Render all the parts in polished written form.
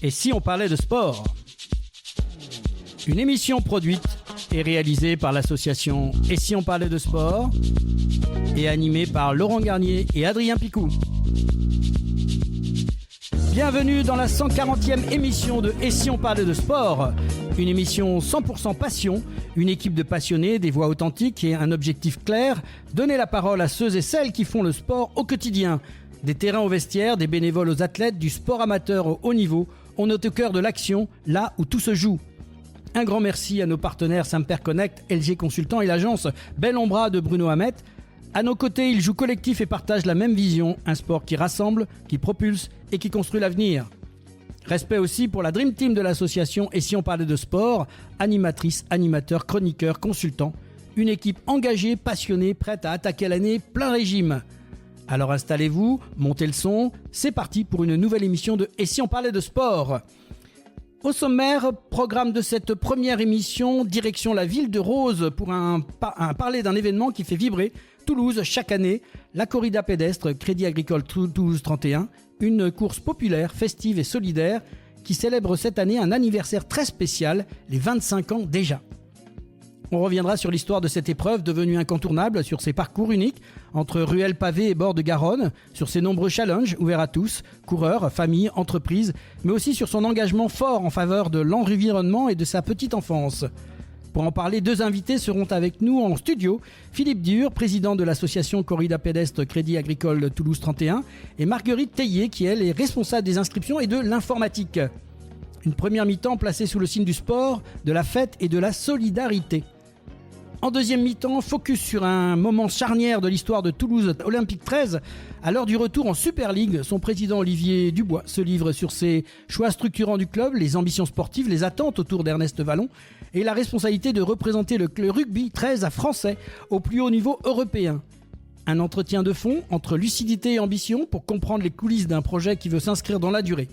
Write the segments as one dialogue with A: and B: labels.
A: Et si on parlait de sport? Une émission produite et réalisée par l'association Et si on parlait de sport et animée par Laurent Garnier et Adrien Picou. Bienvenue dans la 140e émission de Et si on parlait de sport? Une émission 100% passion, une équipe de passionnés, des voix authentiques et un objectif clair, donner la parole à ceux et celles qui font le sport au quotidien. Des terrains aux vestiaires, des bénévoles aux athlètes, du sport amateur au haut niveau, on est au cœur de l'action, là où tout se joue. Un grand merci à nos partenaires Samper Connect, LG Consultant et l'agence Bellombra de Bruno Hamet. À nos côtés, ils jouent collectif et partagent la même vision, un sport qui rassemble, qui propulse et qui construit l'avenir. Respect aussi pour la Dream Team de l'association Et si on parlait de sport, animatrices, animateurs, chroniqueurs, consultants. Une équipe engagée, passionnée, prête à attaquer l'année plein régime. Alors installez-vous, montez le son, c'est parti pour une nouvelle émission de Et si on parlait de sport? Au sommaire, programme de cette première émission, direction la ville de Rose pour parler d'un événement qui fait vibrer Toulouse chaque année, la corrida pédestre Crédit Agricole Toulouse 31, une course populaire, festive et solidaire qui célèbre cette année un anniversaire très spécial, les 25 ans déjà. On reviendra sur l'histoire de cette épreuve devenue incontournable, sur ses parcours uniques entre ruelles pavées et bords de Garonne, sur ses nombreux challenges ouverts à tous, coureurs, familles, entreprises, mais aussi sur son engagement fort en faveur de l'environnement et de sa petite enfance. Pour en parler, deux invités seront avec nous en studio. Philippe Dur, président de l'association Corrida Pédestre Crédit Agricole Toulouse 31, et Marguerite Tellier, qui elle est responsable des inscriptions et de l'informatique. Une première mi-temps placée sous le signe du sport, de la fête et de la solidarité. En deuxième mi-temps, focus sur un moment charnière de l'histoire de Toulouse Olympique 13. À l'heure du retour en Super League, son président Olivier Dubois se livre sur ses choix structurants du club, les ambitions sportives, les attentes autour d'Ernest Vallon et la responsabilité de représenter le rugby 13 à français au plus haut niveau européen. Un entretien de fond entre lucidité et ambition pour comprendre les coulisses d'un projet qui veut s'inscrire dans la durée.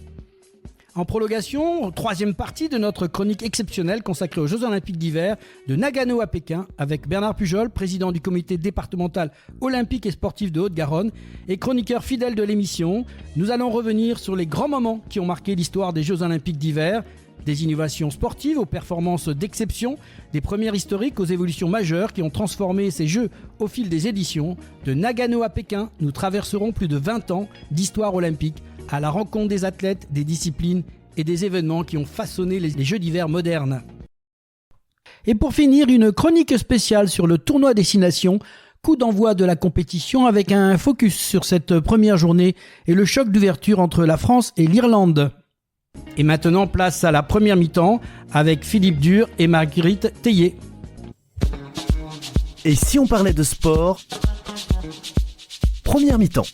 A: En prolongation, troisième partie de notre chronique exceptionnelle consacrée aux Jeux Olympiques d'hiver de Nagano à Pékin avec Bernard Pujol, président du comité départemental olympique et sportif de Haute-Garonne et chroniqueur fidèle de l'émission. Nous allons revenir sur les grands moments qui ont marqué l'histoire des Jeux Olympiques d'hiver, des innovations sportives aux performances d'exception, des premières historiques aux évolutions majeures qui ont transformé ces Jeux au fil des éditions. De Nagano à Pékin, nous traverserons plus de 20 ans d'histoire olympique à la rencontre des athlètes, des disciplines et des événements qui ont façonné les Jeux d'hiver modernes. Et pour finir, une chronique spéciale sur le tournoi Destination, coup d'envoi de la compétition avec un focus sur cette première journée et le choc d'ouverture entre la France et l'Irlande. Et maintenant, place à la première mi-temps avec Philippe Dur et Marguerite Tellier.
B: Et si on parlait de sport? Première mi-temps.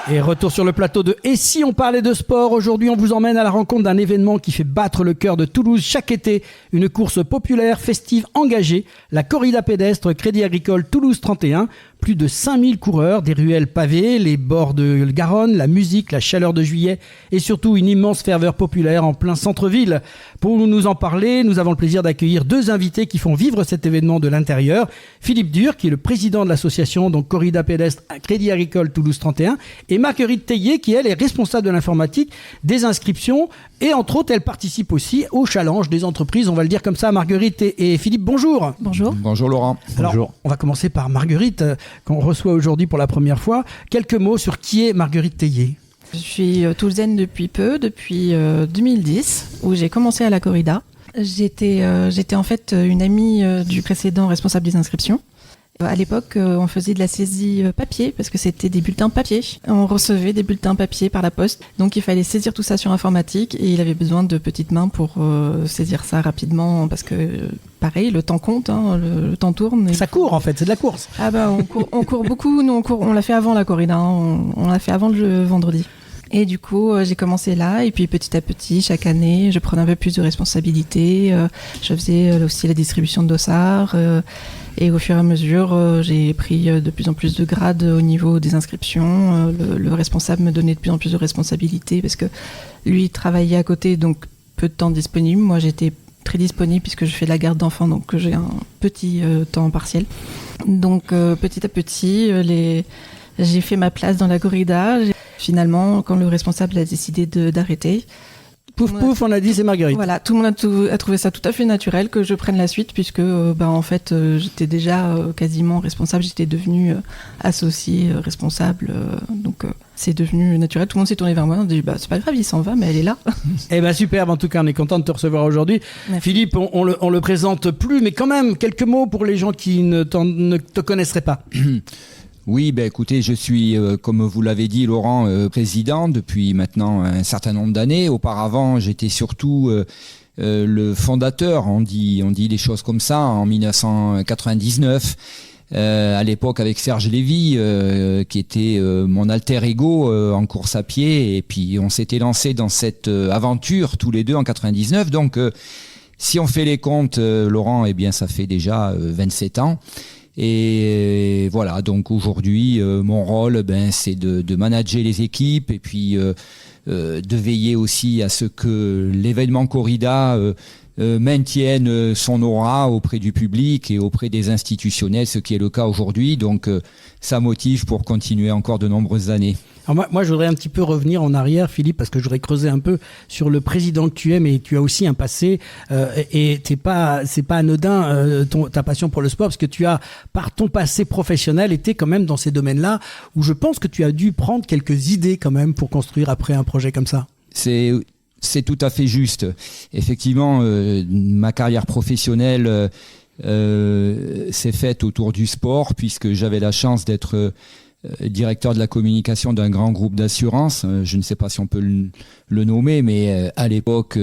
A: Et retour sur le plateau de Et si on parlait de sport? Aujourd'hui, on vous emmène à la rencontre d'un événement qui fait battre le cœur de Toulouse chaque été. Une course populaire, festive, engagée. La corrida pédestre Crédit Agricole Toulouse 31. Plus de 5000 coureurs, des ruelles pavées, les bords de Garonne, la musique, la chaleur de juillet et surtout une immense ferveur populaire en plein centre-ville. Pour nous en parler, nous avons le plaisir d'accueillir deux invités qui font vivre cet événement de l'intérieur. Philippe Dur, qui est le président de l'association donc Corrida Pédestre Crédit Agricole Toulouse 31, et Marguerite Tellier, qui elle est responsable de l'informatique, des inscriptions et entre autres, elle participe aussi au challenge des entreprises, on va le dire comme ça. Marguerite et Philippe, bonjour.
C: Bonjour.
D: Bonjour Laurent.
A: Alors,
D: bonjour.
A: On va commencer par Marguerite, qu'on reçoit aujourd'hui pour la première fois. Quelques mots sur qui est Marguerite Tellier.
C: Je suis toulousaine depuis peu, depuis 2010, où j'ai commencé à la corrida. J'étais en fait une amie du précédent responsable des inscriptions. À l'époque, on faisait de la saisie papier, parce que c'était des bulletins papier. On recevait des bulletins papier par la poste, donc il fallait saisir tout ça sur informatique, et il avait besoin de petites mains pour saisir ça rapidement, parce que pareil, le temps compte, hein, le temps tourne.
A: Ça court en fait, c'est de la course.
C: Ah bah on court beaucoup, nous on l'a fait avant la corrida, hein, on l'a fait avant le vendredi. Et du coup, j'ai commencé là, et puis petit à petit, chaque année, je prenais un peu plus de responsabilités. Je faisais aussi la distribution de dossards. Et au fur et à mesure, j'ai pris de plus en plus de grades au niveau des inscriptions. Le responsable me donnait de plus en plus de responsabilités parce que lui travaillait à côté, donc peu de temps disponible. Moi, j'étais très disponible puisque je fais de la garde d'enfants, donc j'ai un petit temps partiel. Donc petit à petit, J'ai fait ma place dans la corrida. Finalement, quand le responsable a décidé d'arrêter,
A: Pouf pouf, on a dit c'est Marguerite.
C: Voilà, tout le monde a trouvé ça tout à fait naturel que je prenne la suite puisque en fait j'étais déjà quasiment responsable, j'étais devenue associée responsable, donc c'est devenu naturel. Tout le monde s'est tourné vers moi, on a dit c'est pas grave, il s'en va, mais elle est là.
A: Eh ben superbe, en tout cas on est content de te recevoir aujourd'hui. Merci. Philippe, on le présente plus, mais quand même quelques mots pour les gens qui ne te connaisseraient pas.
B: Oui, écoutez, je suis, comme vous l'avez dit, Laurent, président depuis maintenant un certain nombre d'années. Auparavant, j'étais surtout le fondateur, on dit les choses comme ça, en 1999. À l'époque avec Serge Lévy, qui était mon alter ego en course à pied, et puis on s'était lancé dans cette aventure tous les deux en 99. Donc, si on fait les comptes, Laurent, eh bien, ça fait déjà 27 ans. Et voilà, donc aujourd'hui, mon rôle, c'est de manager les équipes et puis de veiller aussi à ce que l'événement corrida maintienne son aura auprès du public et auprès des institutionnels, ce qui est le cas aujourd'hui. Donc ça motive pour continuer encore de nombreuses années.
A: Alors moi, je voudrais un petit peu revenir en arrière, Philippe, parce que je voudrais creuser un peu sur le président que tu es, mais tu as aussi un passé et c'est pas anodin ta passion pour le sport, parce que tu as, par ton passé professionnel, été quand même dans ces domaines-là où je pense que tu as dû prendre quelques idées quand même pour construire après un projet comme ça.
B: C'est tout à fait juste. Effectivement, ma carrière professionnelle s'est faite autour du sport, puisque j'avais la chance d'être directeur de la communication d'un grand groupe d'assurance. Je ne sais pas si on peut le nommer, mais à l'époque,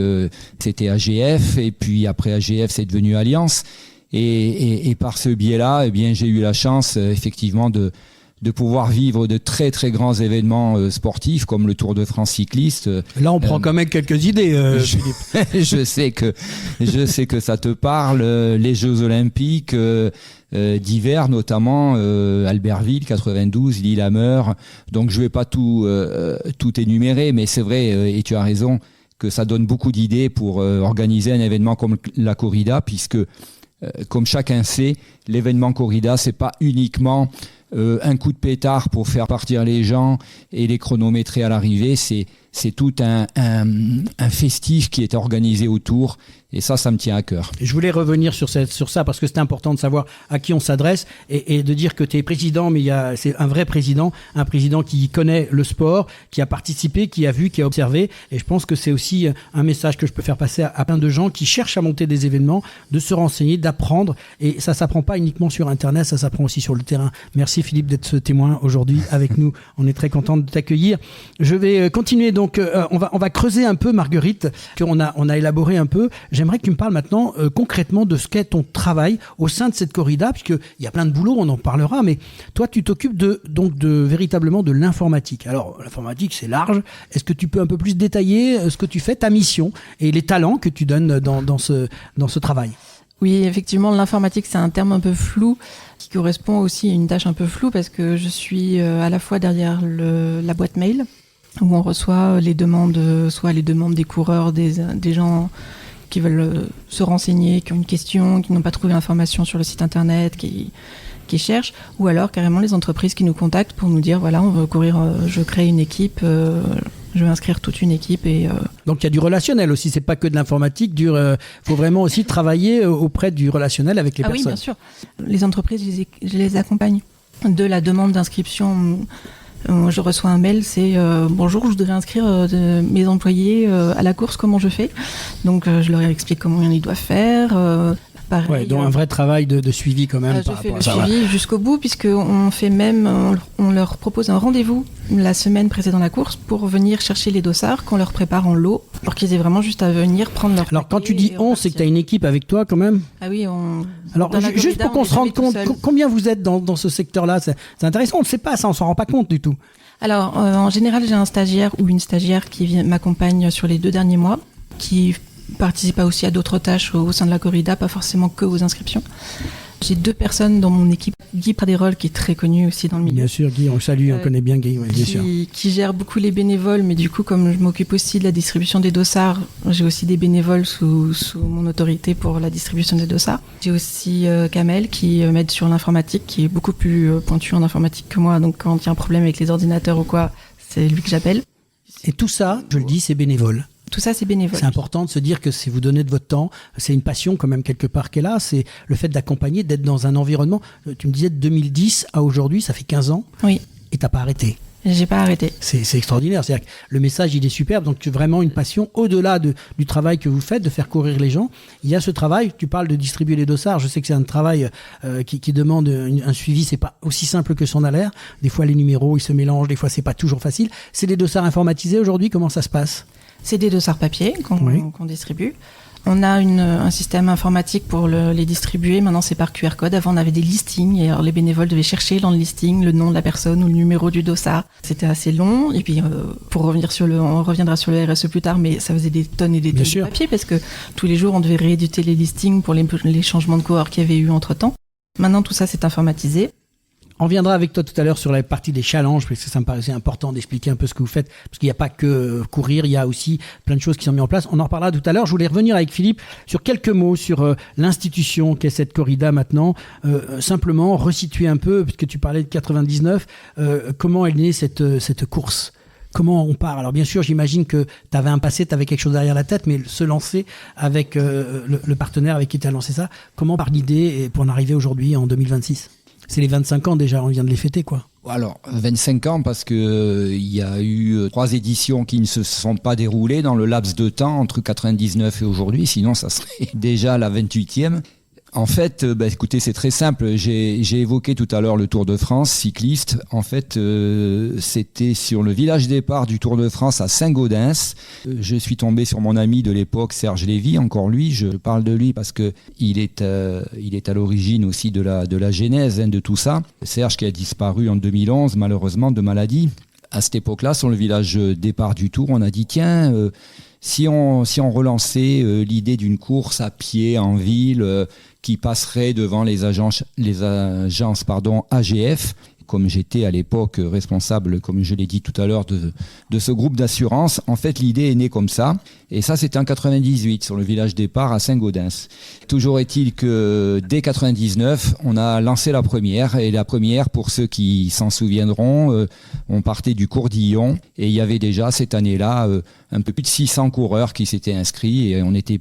B: c'était AGF, et puis après AGF, c'est devenu Allianz. Et par ce biais-là, eh bien, j'ai eu la chance, effectivement, de pouvoir vivre de très très grands événements sportifs comme le Tour de France cycliste.
A: Là, on prend quand même quelques idées, Philippe.
B: je sais que ça te parle. Les Jeux Olympiques d'hiver, notamment Albertville 92, Lillehammer. Donc je vais pas tout énumérer, mais c'est vrai, et tu as raison, que ça donne beaucoup d'idées pour organiser un événement comme la corrida, puisque comme chacun sait, l'événement corrida, c'est pas uniquement un coup de pétard pour faire partir les gens et les chronométrer à l'arrivée, c'est tout un festif qui est organisé autour, et ça me tient à cœur.
A: Je voulais revenir sur ça parce que c'est important de savoir à qui on s'adresse et de dire que tu es président, mais c'est un vrai président, un président qui connaît le sport, qui a participé, qui a vu, qui a observé, et je pense que c'est aussi un message que je peux faire passer à plein de gens qui cherchent à monter des événements, de se renseigner, d'apprendre, et ça s'apprend pas uniquement sur Internet, ça s'apprend aussi sur le terrain. Merci Philippe d'être ce témoin aujourd'hui avec nous, on est très content de t'accueillir. Je vais continuer donc, on va creuser un peu, Marguerite, qu'on a élaboré un peu. J'aimerais que tu me parles maintenant concrètement de ce qu'est ton travail au sein de cette corrida, puisqu'il y a plein de boulot, on en parlera, mais toi tu t'occupes véritablement de l'informatique. Alors l'informatique c'est large, est-ce que tu peux un peu plus détailler ce que tu fais, ta mission et les talents que tu donnes dans ce travail?
C: Oui, effectivement, l'informatique c'est un terme un peu flou qui correspond aussi à une tâche un peu floue parce que je suis à la fois derrière la boîte mail où on reçoit les demandes, soit les demandes des coureurs, des gens qui veulent se renseigner, qui ont une question, qui n'ont pas trouvé l'information sur le site internet, qui cherchent, ou alors carrément les entreprises qui nous contactent pour nous dire voilà, on veut courir, je crée une équipe, je vais inscrire toute une équipe.
A: Donc il y a du relationnel aussi, c'est pas que de l'informatique, faut vraiment aussi travailler auprès du relationnel avec les personnes.
C: Oui, bien sûr. Les entreprises, je les accompagne de la demande d'inscription. Je reçois un mail, c'est bonjour, je voudrais inscrire mes employés à la course, comment je fais? Donc je leur explique comment ils doivent faire. Pareil,
A: ouais, donc un vrai travail de suivi quand même.
C: Je fais le suivi jusqu'au bout, puisqu'on fait même, on leur propose un rendez-vous la semaine précédant la course pour venir chercher les dossards qu'on leur prépare en lot, pour qu'ils aient vraiment juste à venir prendre leur.
A: Alors quand tu dis on, c'est que tu as une équipe avec toi quand même?
C: Ah oui,
A: Alors juste pour qu'on se rende compte, combien vous êtes dans ce secteur-là, c'est intéressant, on ne sait pas ça, on s'en rend pas compte du tout.
C: Alors en général, j'ai un stagiaire ou une stagiaire qui m'accompagne sur les 2 derniers mois, qui participe aussi à d'autres tâches au sein de la corrida, pas forcément que aux inscriptions. J'ai 2 personnes dans mon équipe. Guy Pradérol, qui est très connu aussi dans le milieu.
A: Bien sûr, Guy, on le salue, on connaît bien Guy, oui, bien sûr.
C: Qui gère beaucoup les bénévoles, mais du coup, comme je m'occupe aussi de la distribution des dossards, j'ai aussi des bénévoles sous mon autorité pour la distribution des dossards. J'ai aussi Kamel qui m'aide sur l'informatique, qui est beaucoup plus pointu en informatique que moi, donc quand il y a un problème avec les ordinateurs ou quoi, c'est lui que j'appelle.
A: Et tout ça, je le dis, c'est bénévole.
C: Tout ça, c'est bénévole.
A: C'est important de se dire que si vous donnez de votre temps, c'est une passion quand même quelque part qu'elle a, c'est le fait d'accompagner, d'être dans un environnement. Tu me disais de 2010 à aujourd'hui, ça fait 15 ans.
C: Oui.
A: Et t'as pas arrêté.
C: J'ai pas arrêté.
A: C'est extraordinaire. C'est-à-dire que le message, il est superbe. Donc, vraiment une passion au-delà du travail que vous faites, de faire courir les gens. Il y a ce travail. Tu parles de distribuer les dossards. Je sais que c'est un travail qui demande un suivi. C'est pas aussi simple que son a l'air. Des fois, les numéros, ils se mélangent. Des fois, c'est pas toujours facile. C'est des dossards informatisés aujourd'hui. Comment ça se passe ?
C: C'est des dossards papier qu'on distribue. On a un système informatique pour les distribuer. Maintenant, c'est par QR code. Avant, on avait des listings. Et alors, les bénévoles devaient chercher dans le listing le nom de la personne ou le numéro du dossard. C'était assez long. Et puis, pour revenir on reviendra sur le RSE plus tard, mais ça faisait des tonnes et des tonnes de papier parce que tous les jours, on devait rééditer les listings pour les changements de cohorte qu'il y avait eu entre-temps. Maintenant, tout ça, c'est informatisé.
A: On reviendra avec toi tout à l'heure sur la partie des challenges, parce que ça me paraissait important d'expliquer un peu ce que vous faites, parce qu'il n'y a pas que courir, il y a aussi plein de choses qui sont mises en place. On en reparlera tout à l'heure. Je voulais revenir avec Philippe sur quelques mots sur l'institution qu'est cette corrida maintenant. Simplement resituer un peu, puisque tu parlais de 99, comment est née cette course ? Comment on part ? Alors bien sûr, j'imagine que tu avais un passé, tu avais quelque chose derrière la tête, mais se lancer avec le partenaire avec qui tu as lancé ça, comment part l'idée pour en arriver aujourd'hui en 2026 ? C'est les 25 ans déjà, on vient de les fêter quoi.
B: Alors, 25 ans parce que il y a eu 3 éditions qui ne se sont pas déroulées dans le laps de temps entre 99 et aujourd'hui, sinon ça serait déjà la 28e. En fait, écoutez, c'est très simple. J'ai évoqué tout à l'heure le Tour de France cycliste. En fait, c'était sur le village départ du Tour de France à Saint-Gaudens. Je suis tombé sur mon ami de l'époque, Serge Lévy. Encore lui, je parle de lui parce que il est à l'origine aussi de la genèse de tout ça. Serge qui a disparu en 2011, malheureusement, de maladie. À cette époque-là, sur le village départ du Tour, on a dit tiens. Si on relançait l'idée d'une course à pied en ville qui passerait devant les agences AGF, comme j'étais à l'époque responsable, comme je l'ai dit tout à l'heure, de ce groupe d'assurance, en fait l'idée est née comme ça. Et ça c'était en 98 sur le village départ à Saint-Gaudens. Toujours est-il que dès 99, on a lancé la première. Et la première, pour ceux qui s'en souviendront, on partait du Courdillon. Et il y avait déjà cette année-là un peu plus de 600 coureurs qui s'étaient inscrits. Et on était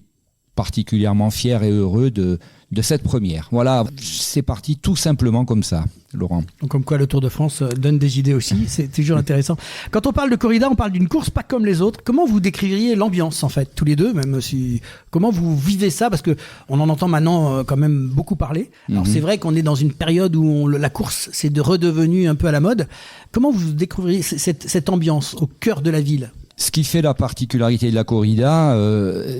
B: particulièrement fiers et heureux de cette première. Voilà, c'est parti tout simplement comme ça, Laurent.
A: Donc comme quoi le Tour de France donne des idées aussi, c'est toujours intéressant. Quand on parle de corrida, on parle d'une course pas comme les autres. Comment vous décririez l'ambiance en fait, tous les deux, même si comment vous vivez ça, parce que on en entend maintenant quand même beaucoup parler. Alors c'est vrai qu'on est dans une période où la course c'est redevenu un peu à la mode. Comment vous découvririez cette ambiance au cœur de la ville ?
B: Ce qui fait la particularité de la corrida,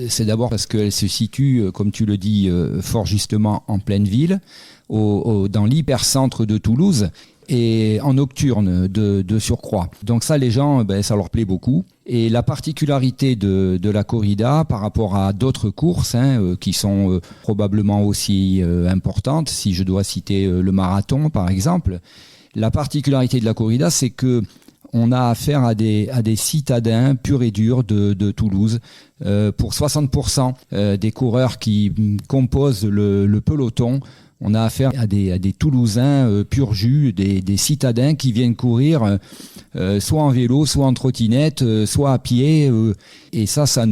B: c'est d'abord parce qu'elle se situe, comme tu le dis fort justement, en pleine ville, dans l'hypercentre de Toulouse, et en nocturne de surcroît. Donc ça, les gens, ça leur plaît beaucoup. Et la particularité de la corrida par rapport à d'autres courses qui sont probablement aussi importantes, si je dois citer le marathon par exemple, la particularité de la corrida, c'est que on a affaire à des citadins purs et durs de Toulouse. Pour 60% des coureurs qui composent le peloton, on a affaire à des Toulousains pur jus, des citadins qui viennent courir soit en vélo, soit en trottinette, soit à pied. Et ça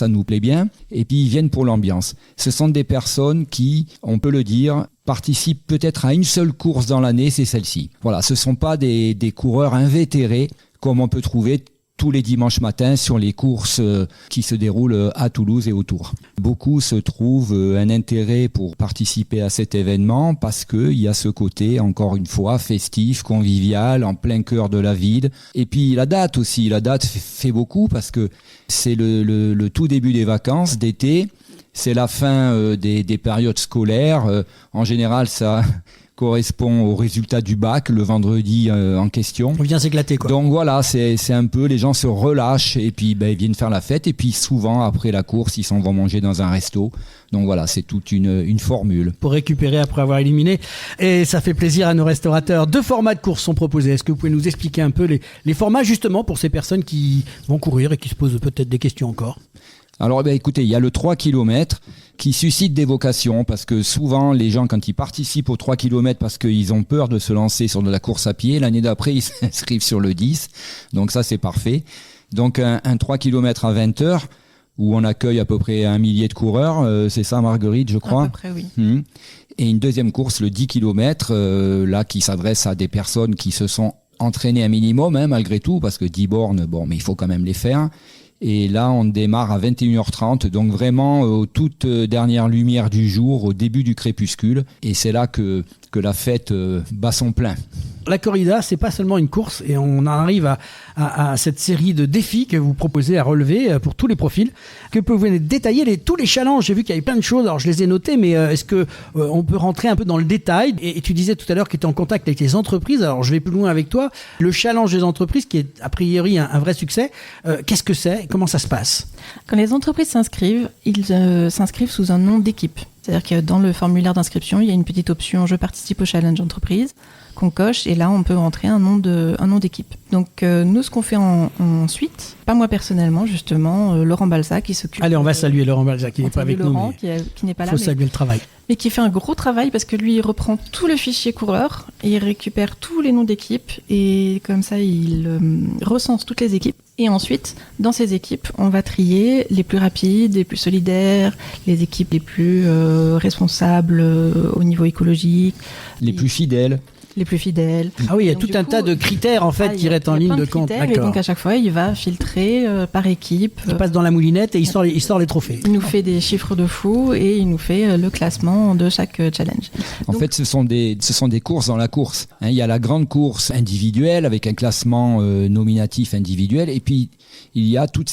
B: nous plaît bien. Et puis ils viennent pour l'ambiance. Ce sont des personnes qui, on peut le dire, participent peut-être à une seule course dans l'année, c'est celle-ci. Voilà, ce ne sont pas des coureurs invétérés comme on peut trouver tous les dimanches matins sur les courses qui se déroulent à Toulouse et autour. Beaucoup se trouvent un intérêt pour participer à cet événement parce qu'il y a ce côté, encore une fois, festif, convivial, en plein cœur de la ville. Et puis la date aussi, la date fait beaucoup parce que c'est le tout début des vacances d'été. c'est la fin des périodes scolaires. En général, ça correspond au résultat du bac le vendredi en question.
A: On vient s'éclater, quoi.
B: Donc voilà, c'est un peu, les gens se relâchent et puis ils viennent faire la fête. Et puis souvent, après la course, ils s'en vont manger dans un resto. Donc voilà, c'est toute une formule.
A: Pour récupérer après avoir éliminé. Et ça fait plaisir à nos restaurateurs. 2 formats de course sont proposés. Est-ce que vous pouvez nous expliquer un peu les formats justement pour ces personnes qui vont courir et qui se posent peut-être des questions encore?
B: Alors écoutez, il y a le 3 km qui suscite des vocations parce que souvent les gens quand ils participent au 3 km parce qu'ils ont peur de se lancer sur de la course à pied, l'année d'après ils s'inscrivent sur le 10. Donc ça c'est parfait. Donc un 3 km à 20 heures où on accueille à peu près 1 millier de coureurs, c'est ça Marguerite je crois?
C: À peu près oui.
B: Et une deuxième course, le 10 km, là qui s'adresse à des personnes qui se sont entraînées un minimum malgré tout parce que 10 bornes, bon mais il faut quand même les faire. Et là, on démarre à 21h30, donc vraiment aux toutes dernières lumières du jour, au début du crépuscule. Et c'est là que la fête bat son plein.
A: La corrida, c'est pas seulement une course et on arrive à cette série de défis que vous proposez à relever pour tous les profils. Que pouvez-vous détailler tous les challenges? J'ai vu qu'il y avait plein de choses, alors je les ai notés, mais est-ce que on peut rentrer un peu dans le détail? Et tu disais tout à l'heure que tu étais en contact avec les entreprises, alors je vais plus loin avec toi. Le challenge des entreprises, qui est a priori un vrai succès, qu'est-ce que c'est? Comment ça se passe?
C: Quand les entreprises s'inscrivent, ils s'inscrivent sous un nom d'équipe. C'est-à-dire que dans le formulaire d'inscription, il y a une petite option « Je participe au challenge entreprise » qu'on coche et là, on peut rentrer un nom d'équipe. Donc, nous, ce qu'on fait ensuite, pas moi personnellement, justement, Laurent Balzac qui s'occupe...
A: Allez, on va saluer Laurent Balzac qui n'est pas avec
C: Laurent,
A: nous, mais
C: qui n'est pas là.
A: Il faut saluer le travail.
C: Mais qui fait un gros travail parce que lui, il reprend tout le fichier coureur et il récupère tous les noms d'équipes et comme ça, il recense toutes les équipes. Et ensuite, dans ces équipes, on va trier les plus rapides, les plus solidaires, les équipes les plus responsables au niveau écologique.
B: Les plus fidèles.
C: Les plus fidèles.
A: Ah oui, il y a tout un tas de critères en fait qui restent en ligne de compte.
C: Et donc à chaque fois, il va filtrer par équipe.
A: Il passe dans la moulinette et il sort les trophées.
C: Il nous fait des chiffres de fou et il nous fait le classement de chaque challenge.
B: En fait, ce sont des courses dans la course. Il y a la grande course individuelle avec un classement nominatif individuel et puis il y a tous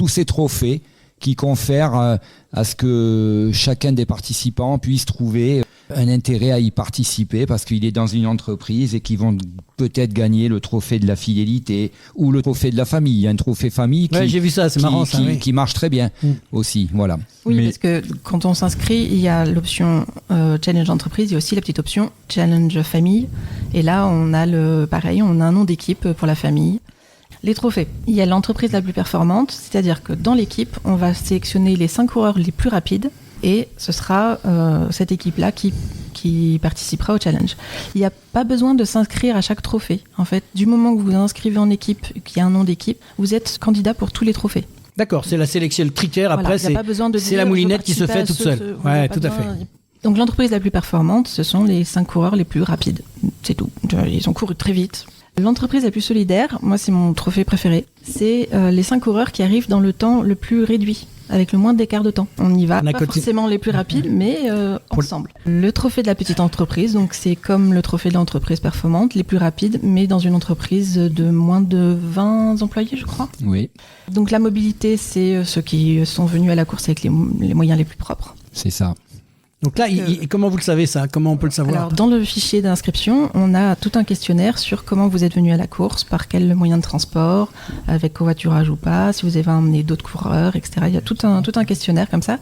B: ces trophées qui confèrent à ce que chacun des participants puisse trouver un intérêt à y participer parce qu'il est dans une entreprise et qu'ils vont peut-être gagner le trophée de la fidélité ou le trophée de la famille. Il y a un trophée famille
A: j'ai vu ça, c'est marrant, ça,
B: qui marche très bien aussi. Voilà.
C: Oui, parce que quand on s'inscrit, il y a l'option Challenge Entreprise, il y a aussi la petite option Challenge Famille. Et là, on a on a un nom d'équipe pour la famille. Les trophées. Il y a l'entreprise la plus performante, c'est-à-dire que dans l'équipe, on va sélectionner les 5 coureurs les plus rapides et ce sera cette équipe-là qui participera au challenge. Il n'y a pas besoin de s'inscrire à chaque trophée. En fait, du moment que vous vous inscrivez en équipe, qu'il y a un nom d'équipe, vous êtes candidat pour tous les trophées.
A: D'accord, c'est la sélection, le critère. Après,
C: voilà,
A: c'est la moulinette qui se fait toute seule. Ouais, tout à fait.
C: Donc l'entreprise la plus performante, ce sont les 5 coureurs les plus rapides. C'est tout. Ils ont couru très vite. L'entreprise la plus solidaire, moi c'est mon trophée préféré, c'est les 5 coureurs qui arrivent dans le temps le plus réduit, avec le moins d'écart de temps. On y va, pas forcément les plus rapides, mais ensemble. Le trophée de la petite entreprise, donc c'est comme le trophée de l'entreprise performante, les plus rapides, mais dans une entreprise de moins de 20 employés, je crois.
B: Oui.
C: Donc la mobilité, c'est ceux qui sont venus à la course avec les moyens les plus propres.
B: C'est ça.
A: Donc là, comment vous le savez ça? Comment on peut le savoir?
C: Alors, dans le fichier d'inscription, on a tout un questionnaire sur comment vous êtes venu à la course, par quel moyen de transport, avec covoiturage ou pas, si vous avez emmené d'autres coureurs, etc. Il y a tout un questionnaire comme ça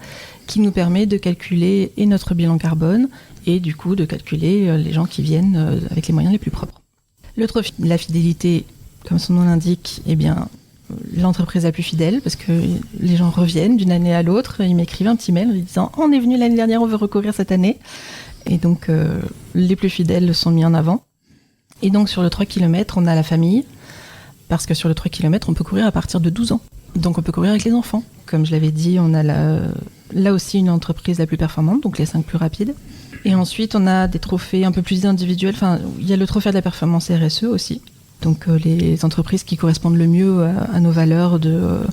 C: qui nous permet de calculer et notre bilan carbone et du coup de calculer les gens qui viennent avec les moyens les plus propres. Le trophée de la fidélité, comme son nom l'indique, eh bien, l'entreprise la plus fidèle, parce que les gens reviennent d'une année à l'autre, ils m'écrivent un petit mail en disant « On est venu l'année dernière, on veut recourir cette année ». Et donc, les plus fidèles sont mis en avant. Et donc, sur le 3 km, on a la famille, parce que sur le 3 km, on peut courir à partir de 12 ans. Donc, on peut courir avec les enfants. Comme je l'avais dit, on a là aussi une entreprise la plus performante, donc les 5 plus rapides. Et ensuite, on a des trophées un peu plus individuels. Enfin, il y a le trophée de la performance RSE aussi. Donc les entreprises qui correspondent le mieux à nos valeurs de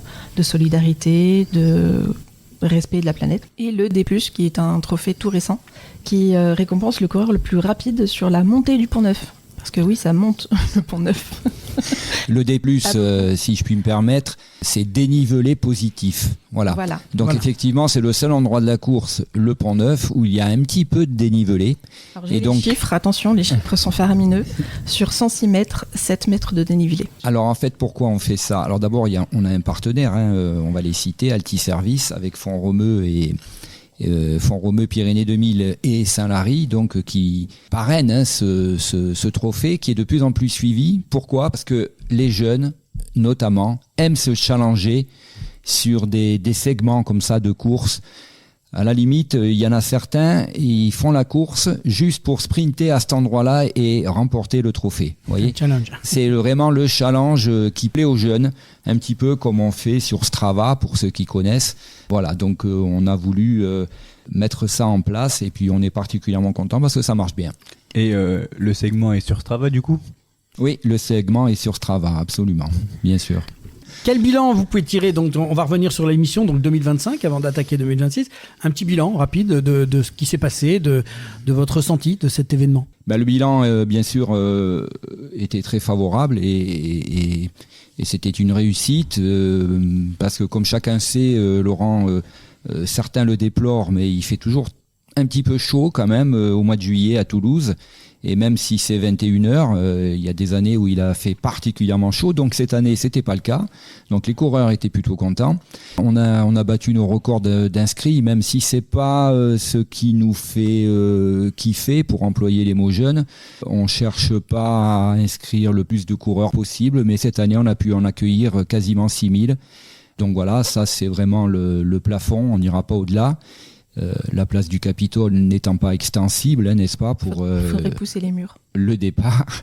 C: solidarité, de respect de la planète. Et le D+, qui est un trophée tout récent, qui récompense le coureur le plus rapide sur la montée du Pont Neuf. Parce que oui, ça monte le Pont Neuf.
B: Le D+, si je puis me permettre, c'est dénivelé positif. Voilà. Donc effectivement, c'est le seul endroit de la course, le Pont Neuf, où il y a un petit peu de dénivelé.
C: Alors, j'ai les chiffres, attention, les chiffres sont faramineux. Sur 106 mètres, 7 mètres de dénivelé. Alors
B: en fait, pourquoi on fait ça ? Alors d'abord, on a un partenaire, on va les citer, Altiservice, avec Font-Romeu et Font-Romeu, Pyrénées 2000 et Saint-Lary, donc qui parrainent ce trophée qui est de plus en plus suivi. Pourquoi ? Parce que les jeunes, notamment, aiment se challenger sur des segments comme ça de course. À la limite, il y en a certains, ils font la course juste pour sprinter à cet endroit-là et remporter le trophée. Vous voyez ? C'est vraiment le challenge qui plaît aux jeunes, un petit peu comme on fait sur Strava pour ceux qui connaissent. Voilà, donc on a voulu mettre ça en place et puis on est particulièrement content parce que ça marche bien.
D: Et le segment est sur Strava du coup ?
B: Oui, le segment est sur Strava, absolument, bien sûr.
A: Quel bilan vous pouvez tirer ? Donc, on va revenir sur l'émission, donc 2025, avant d'attaquer 2026. Un petit bilan rapide de ce qui s'est passé, de votre ressenti de cet événement.
B: Le bilan, bien sûr, était très favorable et c'était une réussite parce que, comme chacun sait, Laurent, certains le déplorent, mais il fait toujours un petit peu chaud quand même au mois de juillet à Toulouse. Et même si c'est 21h, il y a des années où il a fait particulièrement chaud. Donc cette année, c'était pas le cas. Donc les coureurs étaient plutôt contents. On a battu nos records d'inscrits, même si c'est pas ce qui nous fait kiffer, pour employer les mots jeunes. On cherche pas à inscrire le plus de coureurs possible, mais cette année, on a pu en accueillir quasiment 6000. Donc voilà, ça c'est vraiment le plafond. On n'ira pas au-delà. La place du Capitole n'étant pas extensible, n'est-ce pas, pour
C: faudrait pousser les murs.
B: Le départ.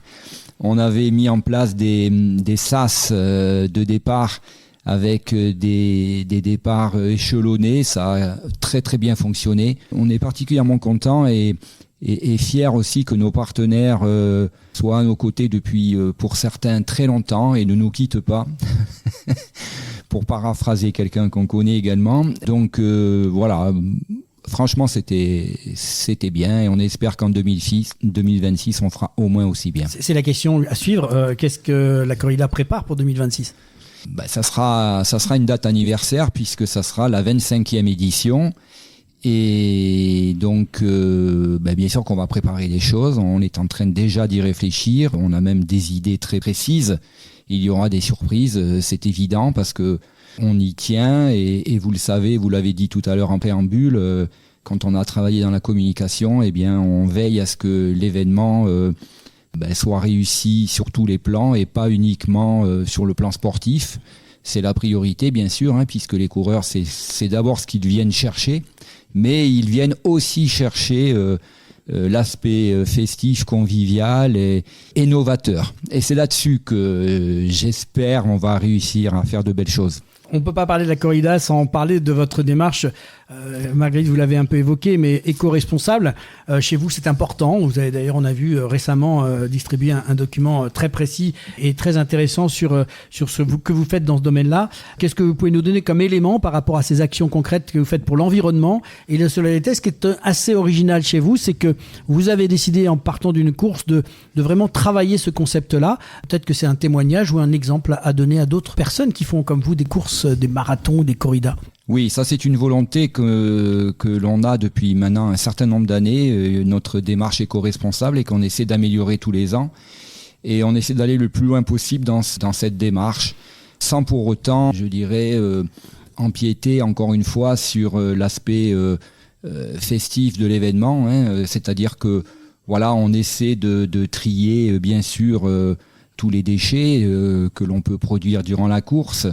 B: On avait mis en place des sas de départ avec des départs échelonnés. Ça a très très bien fonctionné. On est particulièrement content et fiers aussi que nos partenaires soient à nos côtés depuis, pour certains, très longtemps et ne nous quittent pas. Pour paraphraser quelqu'un qu'on connaît également. Donc voilà, franchement c'était bien et on espère qu'en 2026 on fera au moins aussi bien.
A: C'est la question à suivre. Qu'est-ce que la corrida prépare pour 2026 ?
B: Ça sera une date anniversaire puisque ça sera la 25e édition. Et donc, bien sûr qu'on va préparer des choses. On est en train déjà d'y réfléchir. On a même des idées très précises. Il y aura des surprises, c'est évident, parce que on y tient. Et vous le savez, vous l'avez dit tout à l'heure en préambule, quand on a travaillé dans la communication, eh bien, on veille à ce que l'événement soit réussi sur tous les plans et pas uniquement sur le plan sportif. C'est la priorité, bien sûr, puisque les coureurs, c'est d'abord ce qu'ils viennent chercher. Mais ils viennent aussi chercher l'aspect festif, convivial et novateur. Et c'est là-dessus que j'espère on va réussir à faire de belles choses.
A: On ne peut pas parler de la corrida sans parler de votre démarche. Marguerite, vous l'avez un peu évoqué, mais éco-responsable. Chez vous, c'est important. Vous avez d'ailleurs, on a vu récemment distribuer un document très précis et très intéressant sur ce que vous faites dans ce domaine-là. Qu'est-ce que vous pouvez nous donner comme élément par rapport à ces actions concrètes que vous faites pour l'environnement et la solidarité ? Ce qui est assez original chez vous, c'est que vous avez décidé, en partant d'une course, de vraiment travailler ce concept-là. Peut-être que c'est un témoignage ou un exemple à donner à d'autres personnes qui font comme vous des courses, des marathons, des corridas.
B: Oui, ça c'est une volonté que l'on a depuis maintenant un certain nombre d'années, notre démarche éco-responsable, et qu'on essaie d'améliorer tous les ans. Et on essaie d'aller le plus loin possible dans cette démarche, sans pour autant, je dirais, empiéter encore une fois sur l'aspect festif de l'événement. C'est-à-dire que voilà, on essaie de trier bien sûr tous les déchets que l'on peut produire durant la course.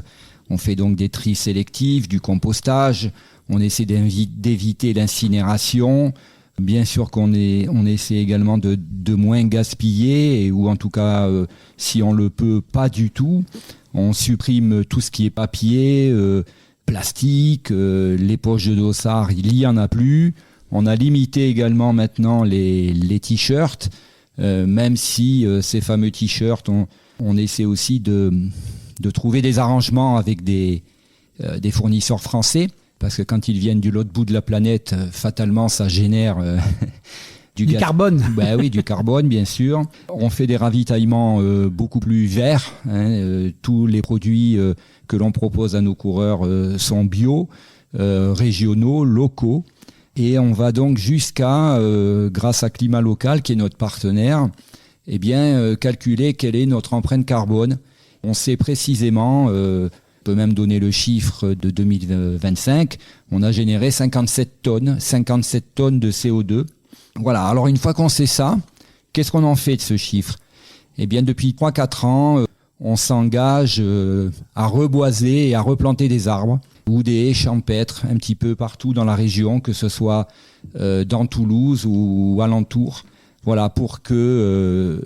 B: On fait donc des tris sélectifs, du compostage, on essaie d'éviter l'incinération. Bien sûr qu'on essaie également de moins gaspiller, ou en tout cas, si on le peut, pas du tout. On supprime tout ce qui est papier, plastique, les poches de dossard, il n'y en a plus. On a limité également maintenant les t-shirts, même si ces fameux t-shirts, on essaie aussi de trouver des arrangements avec des fournisseurs français, parce que quand ils viennent de l'autre bout de la planète, fatalement ça génère
A: Du carbone.
B: Ben oui, du carbone, bien sûr. On fait des ravitaillements beaucoup plus verts. Tous les produits que l'on propose à nos coureurs sont bio, régionaux, locaux. Et on va donc jusqu'à, grâce à Climat Local, qui est notre partenaire, calculer quelle est notre empreinte carbone. On sait précisément, on peut même donner le chiffre de 2025, on a généré 57 tonnes de CO2. Voilà, alors une fois qu'on sait ça, qu'est-ce qu'on en fait de ce chiffre ? Depuis 3-4 ans, on s'engage à reboiser et à replanter des arbres ou des haies champêtres un petit peu partout dans la région, que ce soit dans Toulouse ou alentour. Voilà, pour que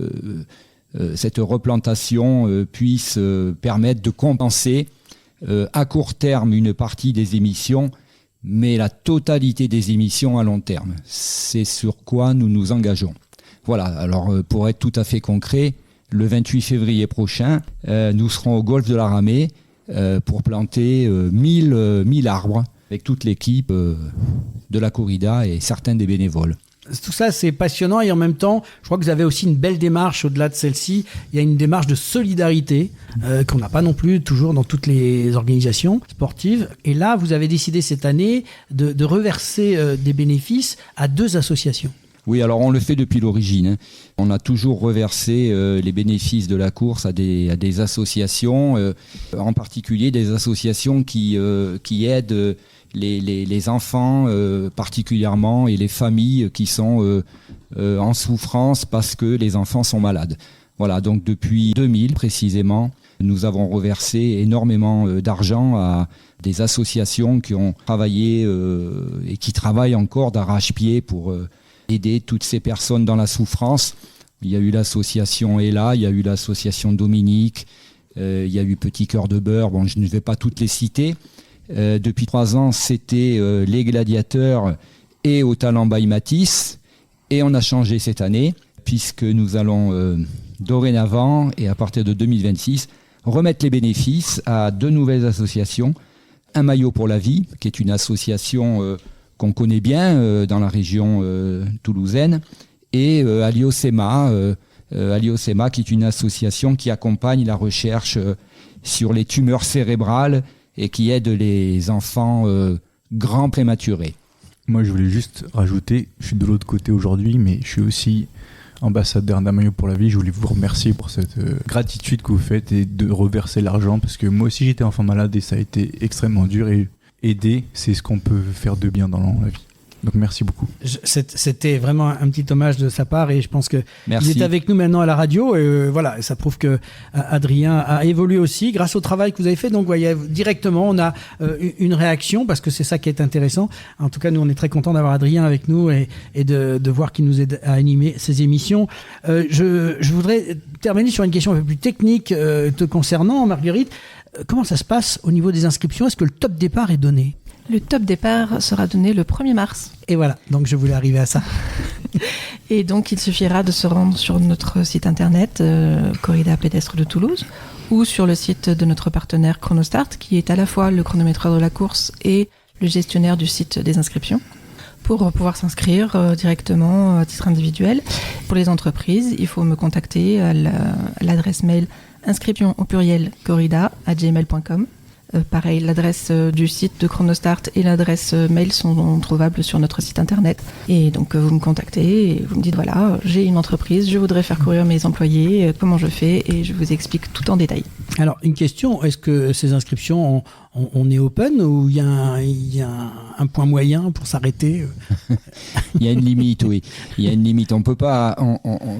B: cette replantation puisse permettre de compenser à court terme une partie des émissions, mais la totalité des émissions à long terme. C'est sur quoi nous nous engageons. Voilà, alors pour être tout à fait concret, le 28 février prochain, nous serons au golfe de la Ramée pour planter 1000 arbres avec toute l'équipe de la corrida et certains des bénévoles.
A: Tout ça, c'est passionnant et en même temps, je crois que vous avez aussi une belle démarche au-delà de celle-ci. Il y a une démarche de solidarité qu'on n'a pas non plus toujours dans toutes les organisations sportives. Et là, vous avez décidé cette année de reverser des bénéfices à 2 associations.
B: Oui, alors on le fait depuis l'origine. On a toujours reversé les bénéfices de la course à des associations, en particulier des associations qui aident les enfants particulièrement et les familles qui sont en souffrance parce que les enfants sont malades. Voilà, donc depuis 2000 précisément, nous avons reversé énormément d'argent à des associations qui ont travaillé et qui travaillent encore d'arrache-pied pour aider toutes ces personnes dans la souffrance. Il y a eu l'association Ella, il y a eu l'association Dominique, il y a eu Petit Cœur de Beurre, bon, je ne vais pas toutes les citer. Depuis 3 ans, c'était les Gladiateurs et Au Talent by Matisse. Et on a changé cette année, puisque nous allons dorénavant, et à partir de 2026, remettre les bénéfices à 2 nouvelles associations. Un maillot pour la vie, qui est une association qu'on connaît bien dans la région toulousaine, et Aliosema, qui est une association qui accompagne la recherche sur les tumeurs cérébrales et qui aide les enfants grands prématurés.
D: Moi, je voulais juste rajouter, je suis de l'autre côté aujourd'hui, mais je suis aussi ambassadeur d'un maillot pour la vie. Je voulais vous remercier pour cette gratitude que vous faites et de reverser l'argent, parce que moi aussi j'étais enfant malade et ça a été extrêmement dur, et aider, c'est ce qu'on peut faire de bien dans la vie. Donc merci beaucoup.
A: C'était vraiment un petit hommage de sa part et je pense qu'il est avec nous maintenant à la radio et voilà, ça prouve que Adrien a évolué aussi grâce au travail que vous avez fait. Donc voyez, directement on a une réaction parce que c'est ça qui est intéressant. En tout cas nous on est très contents d'avoir Adrien avec nous et de voir qu'il nous aide à animer ces émissions. Je voudrais terminer sur une question un peu plus technique te concernant, Marguerite. Comment ça se passe au niveau des inscriptions ? Est-ce que le top départ est donné ?
C: Le top départ sera donné le 1er mars.
A: Et voilà, donc je voulais arriver à ça.
C: Et donc il suffira de se rendre sur notre site internet, Corrida Pédestre de Toulouse, ou sur le site de notre partenaire Chronostart, qui est à la fois le chronométreur de la course et le gestionnaire du site des inscriptions, pour pouvoir s'inscrire directement à titre individuel. Pour les entreprises, il faut me contacter à l'adresse mail inscription au pluriel corrida@gmail.com. Pareil, l'adresse du site de Chronostart et l'adresse mail sont trouvables sur notre site internet. Et donc vous me contactez et vous me dites voilà, j'ai une entreprise, je voudrais faire courir mes employés, comment je fais, et je vous explique tout en détail.
A: Alors une question, est-ce que ces inscriptions, on est open ou il y a un point moyen pour s'arrêter ?
B: Il y a une limite, oui. Il y a une limite. On peut pas,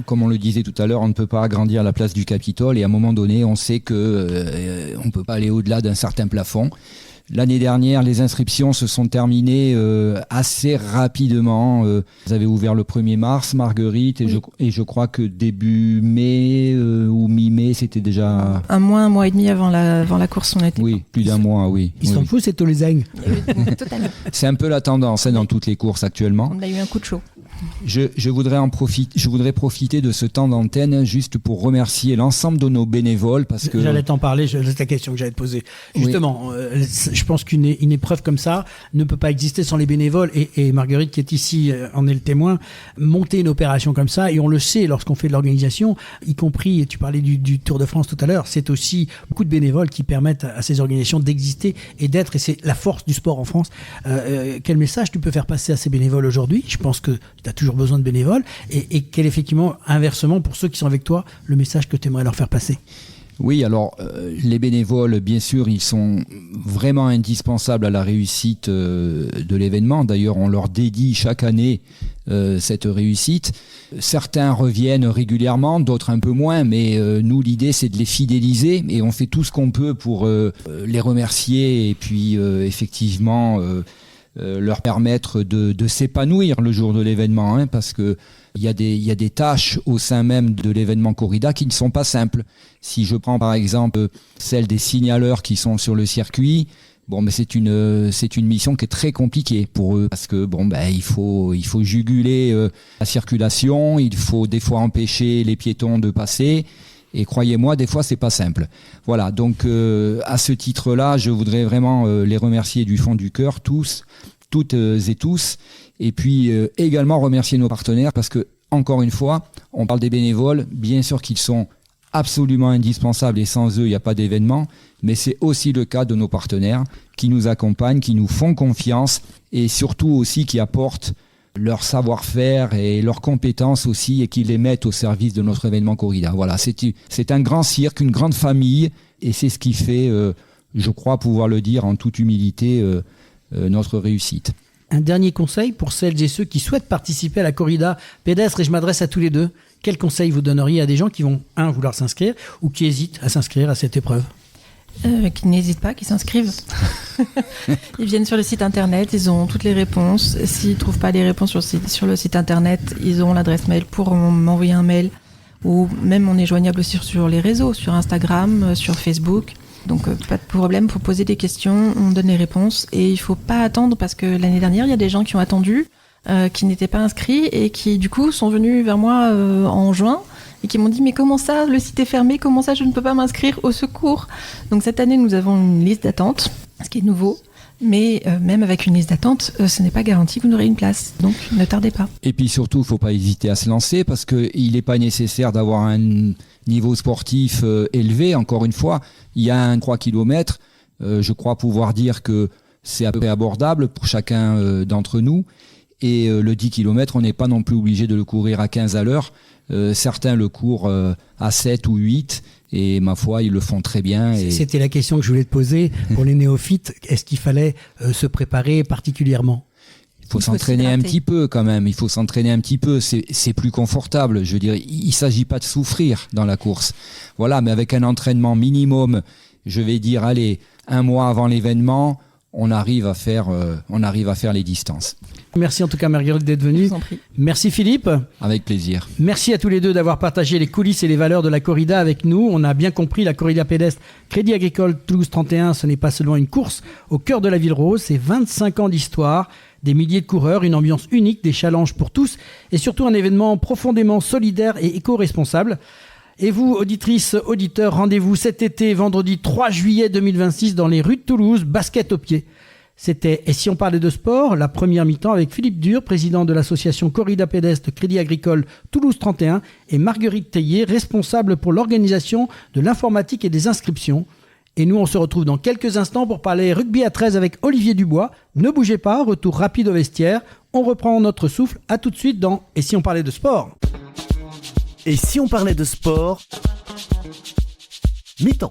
B: comme on le disait tout à l'heure, on ne peut pas agrandir la place du Capitole et à un moment donné, on sait que on peut pas aller au-delà d'un certain plafond. L'année dernière, les inscriptions se sont terminées assez rapidement. Vous avez ouvert le 1er mars, Marguerite, et je crois que début mai ou mi-mai, c'était déjà...
C: Un mois et demi avant la course, on était...
B: Oui, plus d'un mois, oui.
A: Ils sont fous, c'est Toulousain.
C: Totalement.
B: C'est un peu la tendance dans toutes les courses actuellement.
C: On a eu un coup de chaud.
B: Je voudrais profiter de ce temps d'antenne juste pour remercier l'ensemble de nos bénévoles parce que
A: j'allais t'en parler, c'est la question que j'allais te poser. Justement, oui. Je pense qu'une épreuve comme ça ne peut pas exister sans les bénévoles et Marguerite qui est ici en est le témoin. Monter une opération comme ça, et on le sait lorsqu'on fait de l'organisation, y compris, tu parlais du Tour de France tout à l'heure, c'est aussi beaucoup de bénévoles qui permettent à ces organisations d'exister et d'être, et c'est la force du sport en France. Quel message tu peux faire passer à ces bénévoles aujourd'hui? Je pense que tu as toujours besoin de bénévoles et quel effectivement, inversement, pour ceux qui sont avec toi, le message que tu aimerais leur faire passer?
B: Oui, alors les bénévoles, bien sûr, ils sont vraiment indispensables à la réussite de l'événement. D'ailleurs, on leur dédie chaque année cette réussite. Certains reviennent régulièrement, d'autres un peu moins, mais nous, l'idée, c'est de les fidéliser et on fait tout ce qu'on peut pour les remercier et puis effectivement leur permettre de s'épanouir le jour de l'événement, hein, parce que il y a des tâches au sein même de l'événement corrida qui ne sont pas simples. Si je prends par exemple celle des signaleurs qui sont sur le circuit, bon, mais c'est une mission qui est très compliquée pour eux parce que bon, ben il faut juguler la circulation, il faut des fois empêcher les piétons de passer. Et croyez-moi, des fois, c'est pas simple. Voilà, donc à ce titre-là, je voudrais vraiment les remercier du fond du cœur, toutes et tous. Et puis également remercier nos partenaires parce que, encore une fois, on parle des bénévoles, bien sûr qu'ils sont absolument indispensables et sans eux, il n'y a pas d'événement. Mais c'est aussi le cas de nos partenaires qui nous accompagnent, qui nous font confiance et surtout aussi qui apportent leur savoir-faire et leurs compétences aussi et qui les mettent au service de notre événement corrida. Voilà, c'est un grand cirque, une grande famille et c'est ce qui fait, je crois pouvoir le dire en toute humilité, notre réussite.
A: Un dernier conseil pour celles et ceux qui souhaitent participer à la corrida pédestre, et je m'adresse à tous les deux. Quel conseil vous donneriez à des gens qui vont, vouloir s'inscrire ou qui hésitent à s'inscrire à cette épreuve?
C: Qui n'hésitent pas, qui s'inscrivent. Ils viennent sur le site internet, ils ont toutes les réponses. S'ils ne trouvent pas les réponses sur le site internet, ils ont l'adresse mail pour m'envoyer un mail. Ou même on est joignable aussi sur les réseaux, sur Instagram, sur Facebook. Donc pas de problème, il faut poser des questions, on donne les réponses. Et il ne faut pas attendre parce que l'année dernière, il y a des gens qui ont attendu, qui n'étaient pas inscrits et qui du coup sont venus vers moi en juin. Et qui m'ont dit mais comment ça, le site est fermé, comment ça je ne peux pas m'inscrire, au secours. Donc cette année nous avons une liste d'attente, ce qui est nouveau, mais même avec une liste d'attente, ce n'est pas garanti que vous aurez une place, donc ne tardez pas.
B: Et puis surtout, il ne faut pas hésiter à se lancer parce qu'il n'est pas nécessaire d'avoir un niveau sportif élevé, encore une fois, il y a un 3 km, je crois pouvoir dire que c'est à peu près abordable pour chacun d'entre nous, et le 10 km, on n'est pas non plus obligé de le courir à 15 à l'heure. Certains le courent à 7 ou 8 et ma foi ils le font très bien. Et...
A: C'était la question que je voulais te poser pour les néophytes. Est-ce qu'il fallait se préparer particulièrement?
B: Il faut s'entraîner un petit peu quand même, il faut s'entraîner un petit peu, c'est plus confortable. Je veux dire, il ne s'agit pas de souffrir dans la course. Voilà, mais avec un entraînement minimum, je vais dire, allez, 1 mois avant l'événement, on arrive à faire les distances.
A: Merci en tout cas Marguerite d'être venue. Merci Philippe.
B: Avec plaisir.
A: Merci à tous les deux d'avoir partagé les coulisses et les valeurs de la corrida avec nous. On a bien compris, la corrida pédestre Crédit Agricole Toulouse 31, ce n'est pas seulement une course au cœur de la ville rose, c'est 25 ans d'histoire, des milliers de coureurs, une ambiance unique, des challenges pour tous et surtout un événement profondément solidaire et éco-responsable. Et vous, auditrices, auditeurs, rendez-vous cet été, vendredi 3 juillet 2026 dans les rues de Toulouse, basket au pied. C'était « Et si on parlait de sport ?» la première mi-temps avec Philippe Dur, président de l'association Corrida Pédestre Crédit Agricole Toulouse 31 et Marguerite Tellier, responsable pour l'organisation de l'informatique et des inscriptions. Et nous, on se retrouve dans quelques instants pour parler rugby à 13 avec Olivier Dubois. Ne bougez pas, retour rapide au vestiaire. On reprend notre souffle. À tout de suite dans « Et si on parlait de sport ?»
E: Et si on parlait de sport, mi-temps.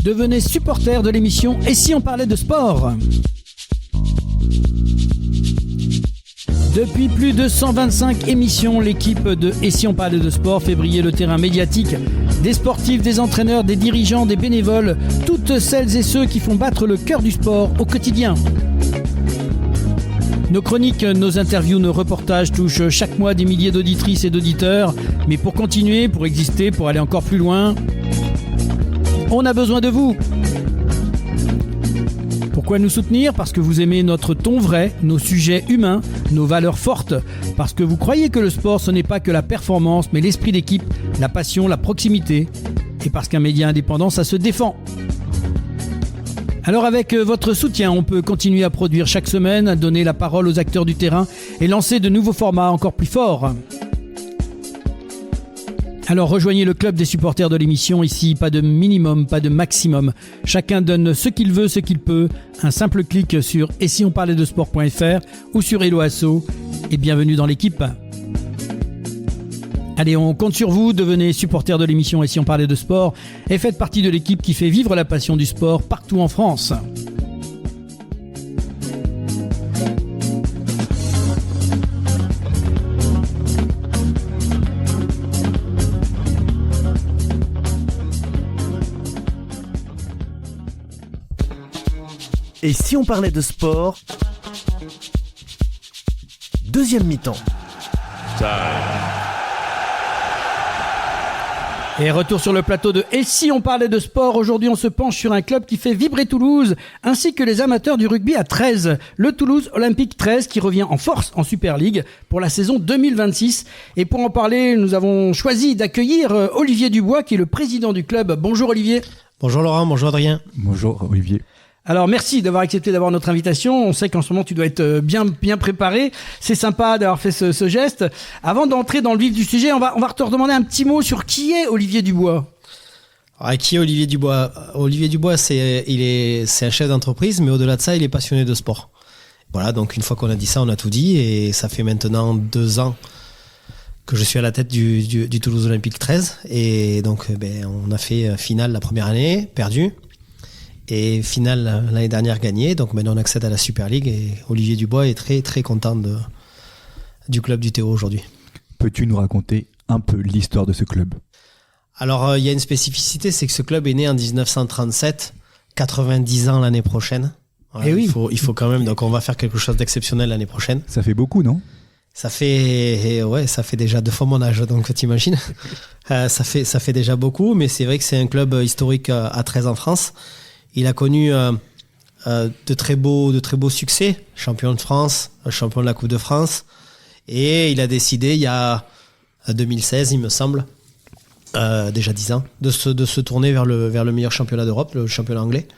A: Devenez supporter de l'émission « Et si on parlait de sport ?» Depuis plus de 125 émissions, l'équipe de « Et si on parlait de sport » fait briller le terrain médiatique des sportifs, des entraîneurs, des dirigeants, des bénévoles, toutes celles et ceux qui font battre le cœur du sport au quotidien. Nos chroniques, nos interviews, nos reportages touchent chaque mois des milliers d'auditrices et d'auditeurs. Mais pour continuer, pour exister, pour aller encore plus loin, on a besoin de vous. Pourquoi nous soutenir ? Parce que vous aimez notre ton vrai, nos sujets humains, nos valeurs fortes. Parce que vous croyez que le sport, ce n'est pas que la performance, mais l'esprit d'équipe, la passion, la proximité. Et parce qu'un média indépendant, ça se défend. Alors avec votre soutien, on peut continuer à produire chaque semaine, à donner la parole aux acteurs du terrain et lancer de nouveaux formats encore plus forts. Alors rejoignez le club des supporters de l'émission. Ici, pas de minimum, pas de maximum. Chacun donne ce qu'il veut, ce qu'il peut. Un simple clic sur etsionparlaitdesport.fr ou sur Hello Asso et bienvenue dans l'équipe. Allez, on compte sur vous, devenez supporter de l'émission Et si on parlait de sport et faites partie de l'équipe qui fait vivre la passion du sport partout en France.
E: Et si on parlait de sport ? Deuxième mi-temps.
A: Et retour sur le plateau de Et si on parlait de sport ? Aujourd'hui, on se penche sur un club qui fait vibrer Toulouse, ainsi que les amateurs du rugby à 13. Le Toulouse Olympique 13 qui revient en force en Super League pour la saison 2026. Et pour en parler, nous avons choisi d'accueillir Olivier Dubois, qui est le président du club. Bonjour Olivier.
F: Bonjour Laurent, bonjour Adrien.
D: Bonjour Olivier.
A: Alors merci d'avoir accepté d'avoir notre invitation. On sait qu'en ce moment tu dois être bien préparé. C'est sympa d'avoir fait ce geste. Avant d'entrer dans le vif du sujet, on va te redemander un petit mot sur qui est Olivier Dubois.
F: Alors, qui est Olivier Dubois ? Olivier Dubois, c'est un chef d'entreprise, mais au-delà de ça, il est passionné de sport. Voilà, donc une fois qu'on a dit ça, on a tout dit, et ça fait maintenant 2 ans que je suis à la tête du Toulouse Olympique 13, et donc on a fait finale la première année, perdu. Et finale l'année dernière gagnée, donc maintenant on accède à la Super League et Olivier Dubois est très très content du club du Théo aujourd'hui.
D: Peux-tu nous raconter un peu l'histoire de ce club ?
F: Alors il y a une spécificité, c'est que ce club est né en 1937, 90 ans l'année prochaine. Voilà,
A: oui.
F: Il faut quand même, donc on va faire quelque chose d'exceptionnel l'année prochaine.
D: Ça fait beaucoup, non ?
F: Ça fait déjà 2 fois mon âge, donc t'imagines. Ça fait déjà beaucoup, mais c'est vrai que c'est un club historique à 13 en France. Il a connu de très beaux succès, champion de France, champion de la Coupe de France, et il a décidé il y a 2016, il me semble, déjà 10 ans, de se tourner vers le meilleur championnat d'Europe, le championnat anglais.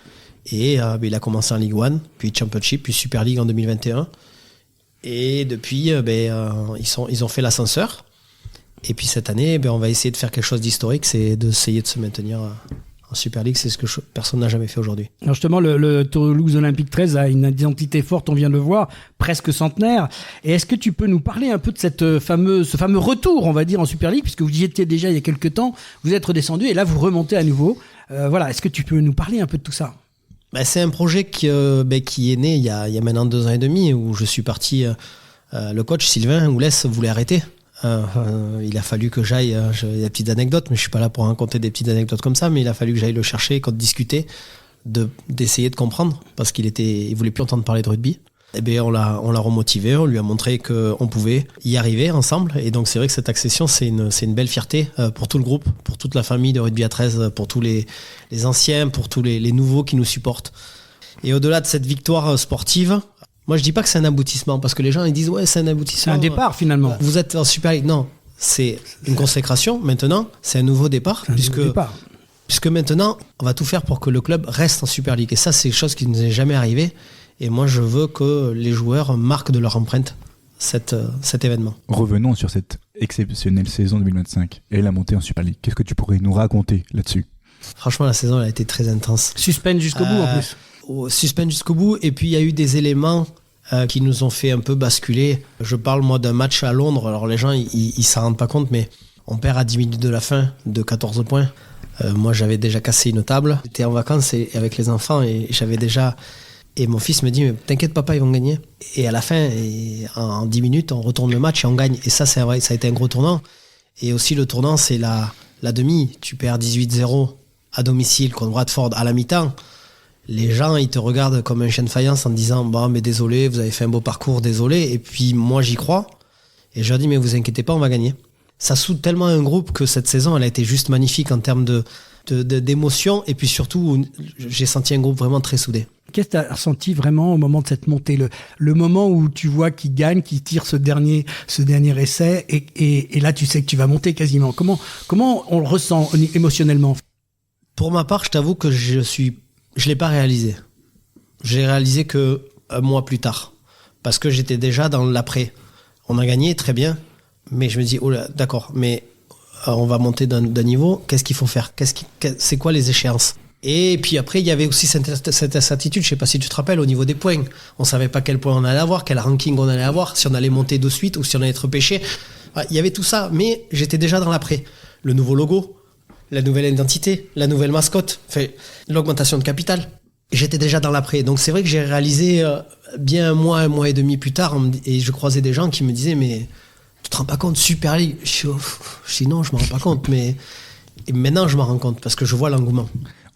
F: Et il a commencé en Ligue 1, puis Championship, puis Super League en 2021. Et depuis, ils ont fait l'ascenseur. Et puis cette année, on va essayer de faire quelque chose d'historique, c'est d'essayer de se maintenir en Super League, c'est ce que personne n'a jamais fait aujourd'hui.
A: Alors justement, le Toulouse Olympique 13 a une identité forte, on vient de le voir, presque centenaire. Et est-ce que tu peux nous parler un peu de ce fameux retour, on va dire, en Super League, puisque vous y étiez déjà il y a quelques temps, vous êtes redescendu et là vous remontez à nouveau. Voilà, est-ce que tu peux nous parler un peu de tout ça ?
F: C'est un projet qui est né il y a maintenant 2 ans et demi, où je suis parti, le coach Sylvain Oulès voulait arrêter. Il a fallu que j'aille, il y a des petites anecdotes, mais je suis pas là pour raconter des petites anecdotes comme ça, mais il a fallu que j'aille le chercher, qu'on discutait, d'essayer de comprendre, parce il voulait plus entendre parler de rugby. Et on l'a remotivé, on lui a montré qu'on pouvait y arriver ensemble, et donc c'est vrai que cette accession, c'est une belle fierté pour tout le groupe, pour toute la famille de rugby à 13, pour tous les anciens, pour tous les nouveaux qui nous supportent. Et au-delà de cette victoire sportive, moi, je dis pas que c'est un aboutissement, parce que les gens ils disent ouais, c'est un aboutissement.
A: C'est un départ finalement.
F: Vous êtes en Super League. Non, c'est une consécration. Maintenant, c'est un nouveau départ, puisque maintenant, on va tout faire pour que le club reste en Super League. Et ça, c'est quelque chose qui ne nous est jamais arrivé. Et moi, je veux que les joueurs marquent de leur empreinte cet événement.
D: Revenons sur cette exceptionnelle saison 2025 et la montée en Super League. Qu'est-ce que tu pourrais nous raconter là-dessus ?
F: Franchement, la saison elle a été très intense.
A: Suspense jusqu'au bout en plus.
F: Suspense jusqu'au bout, et puis il y a eu des éléments qui nous ont fait un peu basculer. Je parle moi d'un match à Londres, alors les gens ils s'en rendent pas compte, mais on perd à 10 minutes de la fin de 14 points. Moi j'avais déjà cassé une table, j'étais en vacances avec les enfants et et mon fils me dit mais t'inquiète papa, ils vont gagner. Et à la fin, en 10 minutes on retourne le match et on gagne, et ça c'est vrai, ça a été un gros tournant. Et aussi le tournant, c'est la demi, tu perds 18-0 à domicile contre Bradford à la mi-temps. les gens, ils te regardent comme un chien de faïence en te disant, bon, mais désolé, vous avez fait un beau parcours, désolé. Et puis, moi, j'y crois. Et je leur dis, mais vous inquiétez pas, on va gagner. Ça soude tellement un groupe que cette saison, elle a été juste magnifique en termes d'émotion. Et puis surtout, j'ai senti un groupe vraiment très soudé.
A: Qu'est-ce que tu as ressenti vraiment au moment de cette montée, le moment où tu vois qu'il gagne, qu'il tire ce dernier essai, et là, tu sais que tu vas monter quasiment. Comment on le ressent émotionnellement?
F: Pour ma part, je t'avoue que je l'ai pas réalisé. J'ai réalisé que un mois plus tard. Parce que j'étais déjà dans l'après. On a gagné, très bien. Mais je me dis, oh là, d'accord, mais on va monter d'un niveau. Qu'est-ce qu'il faut faire? C'est quoi les échéances? Et puis après, il y avait aussi cette incertitude, je sais pas si tu te rappelles, au niveau des points. On savait pas quel point on allait avoir, quel ranking on allait avoir, si on allait monter de suite ou si on allait être repêché. Il y avait tout ça, mais j'étais déjà dans l'après. Le nouveau logo, la nouvelle identité, la nouvelle mascotte, l'augmentation de capital. J'étais déjà dans l'après. Donc c'est vrai que j'ai réalisé bien un mois et demi plus tard, et je croisais des gens qui me disaient, mais tu te rends pas compte, Super League? Je dis non, je me rends pas compte, mais maintenant je m'en rends compte parce que je vois l'engouement.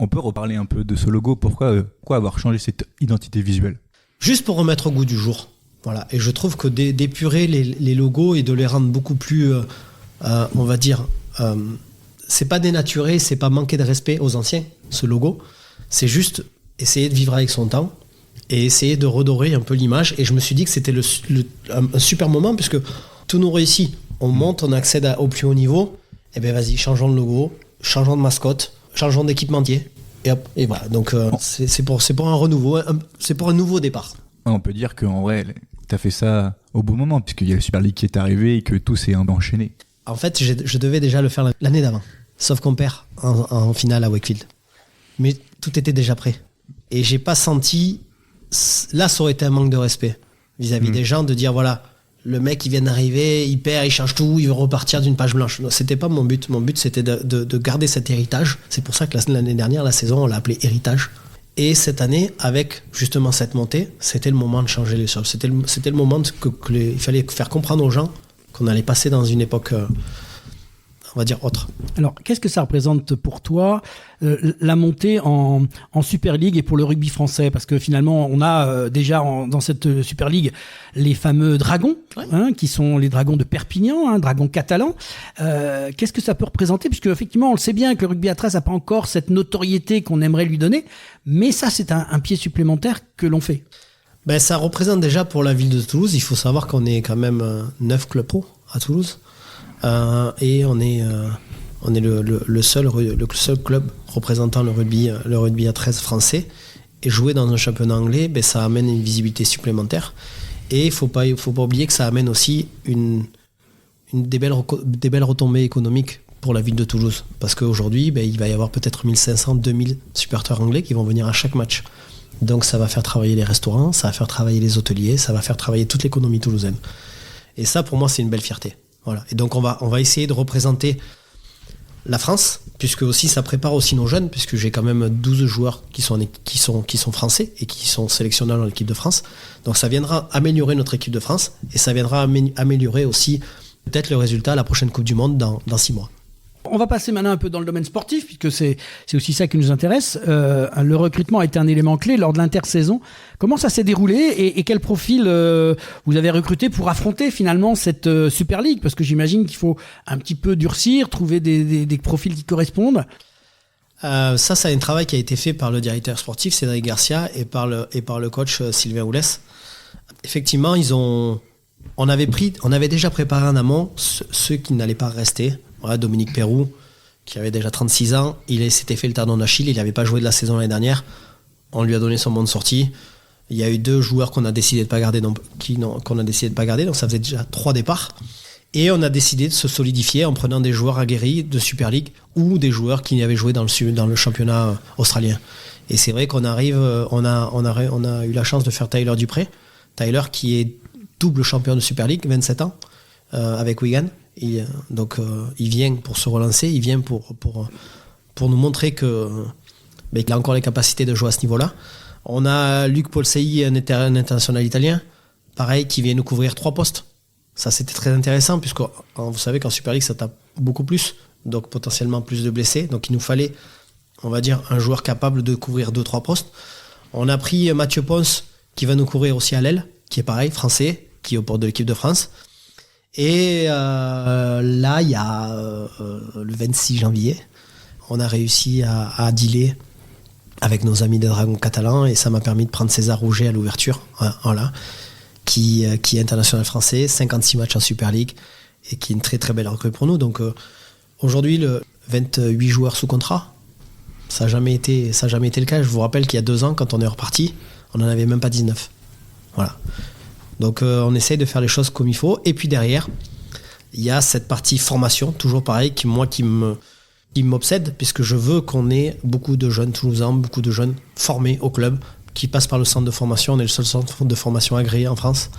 D: On peut reparler un peu de ce logo. Pourquoi avoir changé cette identité visuelle?
F: Juste pour remettre au goût du jour. Voilà. Et je trouve que d'épurer les logos et de les rendre beaucoup plus, on va dire, c'est pas dénaturé, c'est pas manquer de respect aux anciens, ce logo. C'est juste essayer de vivre avec son temps et essayer de redorer un peu l'image. Et je me suis dit que c'était un super moment puisque tout nous réussit. On monte, on accède au plus haut niveau. Et bien vas-y, changeons de logo, changeons de mascotte, changeons d'équipementier. Et hop, et voilà. Donc c'est pour un renouveau, c'est pour un nouveau départ.
D: On peut dire qu'en vrai, tu as fait ça au bon moment, puisqu'il y a la Super League qui est arrivée et que tout s'est un peu enchaîné.
F: En fait, je devais déjà le faire l'année d'avant. Sauf qu'on perd en finale à Wakefield. Mais tout était déjà prêt. Et j'ai pas senti... Là, ça aurait été un manque de respect vis-à-vis des gens, de dire, voilà, le mec, il vient d'arriver, il perd, il change tout, il veut repartir d'une page blanche. Non, c'était pas mon but. Mon but, c'était de garder cet héritage. C'est pour ça que l'année dernière, la saison, on l'a appelé héritage. Et cette année, avec justement cette montée, c'était le moment de changer les choses. C'était le moment il fallait faire comprendre aux gens qu'on allait passer dans une époque, on va dire, autre.
A: Alors, qu'est-ce que ça représente pour toi, la montée en Super League et pour le rugby français? Parce que finalement, on a déjà dans cette Super League les fameux dragons, qui sont les dragons de Perpignan, dragons catalans. Qu'est-ce que ça peut représenter? Puisque effectivement, on le sait bien que le rugby à 13 n'a pas encore cette notoriété qu'on aimerait lui donner, mais ça, c'est un pied supplémentaire que l'on fait.
F: Ben, ça représente déjà pour la ville de Toulouse. Il faut savoir qu'on est quand même 9 clubs pro à Toulouse. Et on est le seul club représentant le rugby à 13 français. Et jouer dans un championnat anglais, ben, ça amène une visibilité supplémentaire. Et il faut pas oublier que ça amène aussi des belles retombées économiques pour la ville de Toulouse. Parce qu'aujourd'hui, ben, il va y avoir peut-être 1500, 2000 supporters anglais qui vont venir à chaque match. Donc ça va faire travailler les restaurants, ça va faire travailler les hôteliers, ça va faire travailler toute l'économie toulousaine. Et ça, pour moi, c'est une belle fierté. Voilà. Et donc on va essayer de représenter la France, puisque aussi ça prépare aussi nos jeunes, puisque j'ai quand même 12 joueurs qui sont français et qui sont sélectionnés dans l'équipe de France. Donc ça viendra améliorer notre équipe de France et ça viendra améliorer aussi peut-être le résultat à la prochaine Coupe du Monde dans 6 mois.
A: On va passer maintenant un peu dans le domaine sportif, puisque c'est aussi ça qui nous intéresse. Le recrutement a été un élément clé lors de l'intersaison. Comment ça s'est déroulé et quel profil vous avez recruté pour affronter finalement cette Super League? Parce que j'imagine qu'il faut un petit peu durcir, trouver des profils qui correspondent.
F: Ça a un travail qui a été fait par le directeur sportif Cédric Garcia et par le coach Sylvain Oulès. Effectivement, on avait déjà préparé en amont ceux qui n'allaient pas rester. Voilà, Dominique Perroux, qui avait déjà 36 ans, il s'était fait le tendon d'Achille, il n'avait pas joué de la saison l'année dernière. On lui a donné son bon de sortie. Il y a eu 2 joueurs qu'on a décidé de pas garder, donc ça faisait déjà 3 départs. Et on a décidé de se solidifier en prenant des joueurs aguerris de Super League ou des joueurs qui avaient joué dans le championnat australien. Et c'est vrai qu'on arrive, on a eu la chance de faire Tyler Dupré. Tyler qui est double champion de Super League, 27 ans, avec Wigan. Il vient pour se relancer, il vient pour nous montrer qu'il a encore les capacités de jouer à ce niveau-là. On a Luc Polsei, un international italien, pareil, qui vient nous couvrir 3 postes. Ça, c'était très intéressant, puisque vous savez qu'en Super League, ça tape beaucoup plus, donc potentiellement plus de blessés. Donc il nous fallait, on va dire, un joueur capable de couvrir 2-3 postes. On a pris Mathieu Ponce, qui va nous courir aussi à l'aile, qui est pareil, français, qui est au port de l'équipe de France. Et là, il y a le 26 janvier, on a réussi à dealer avec nos amis des Dragons catalans et ça m'a permis de prendre César Rouget à l'ouverture, voilà, qui est international français, 56 matchs en Super League et qui est une très très belle recrue pour nous. Donc aujourd'hui, le 28 joueurs sous contrat, ça n'a jamais été le cas. Je vous rappelle qu'il y a 2 ans, quand on est reparti, on n'en avait même pas 19. Voilà. Donc on essaye de faire les choses comme il faut. Et puis derrière, il y a cette partie formation, toujours pareil, qui m'obsède, puisque je veux qu'on ait beaucoup de jeunes Toulousains, beaucoup de jeunes formés au club, qui passent par le centre de formation. On est le seul centre de formation agréé en France.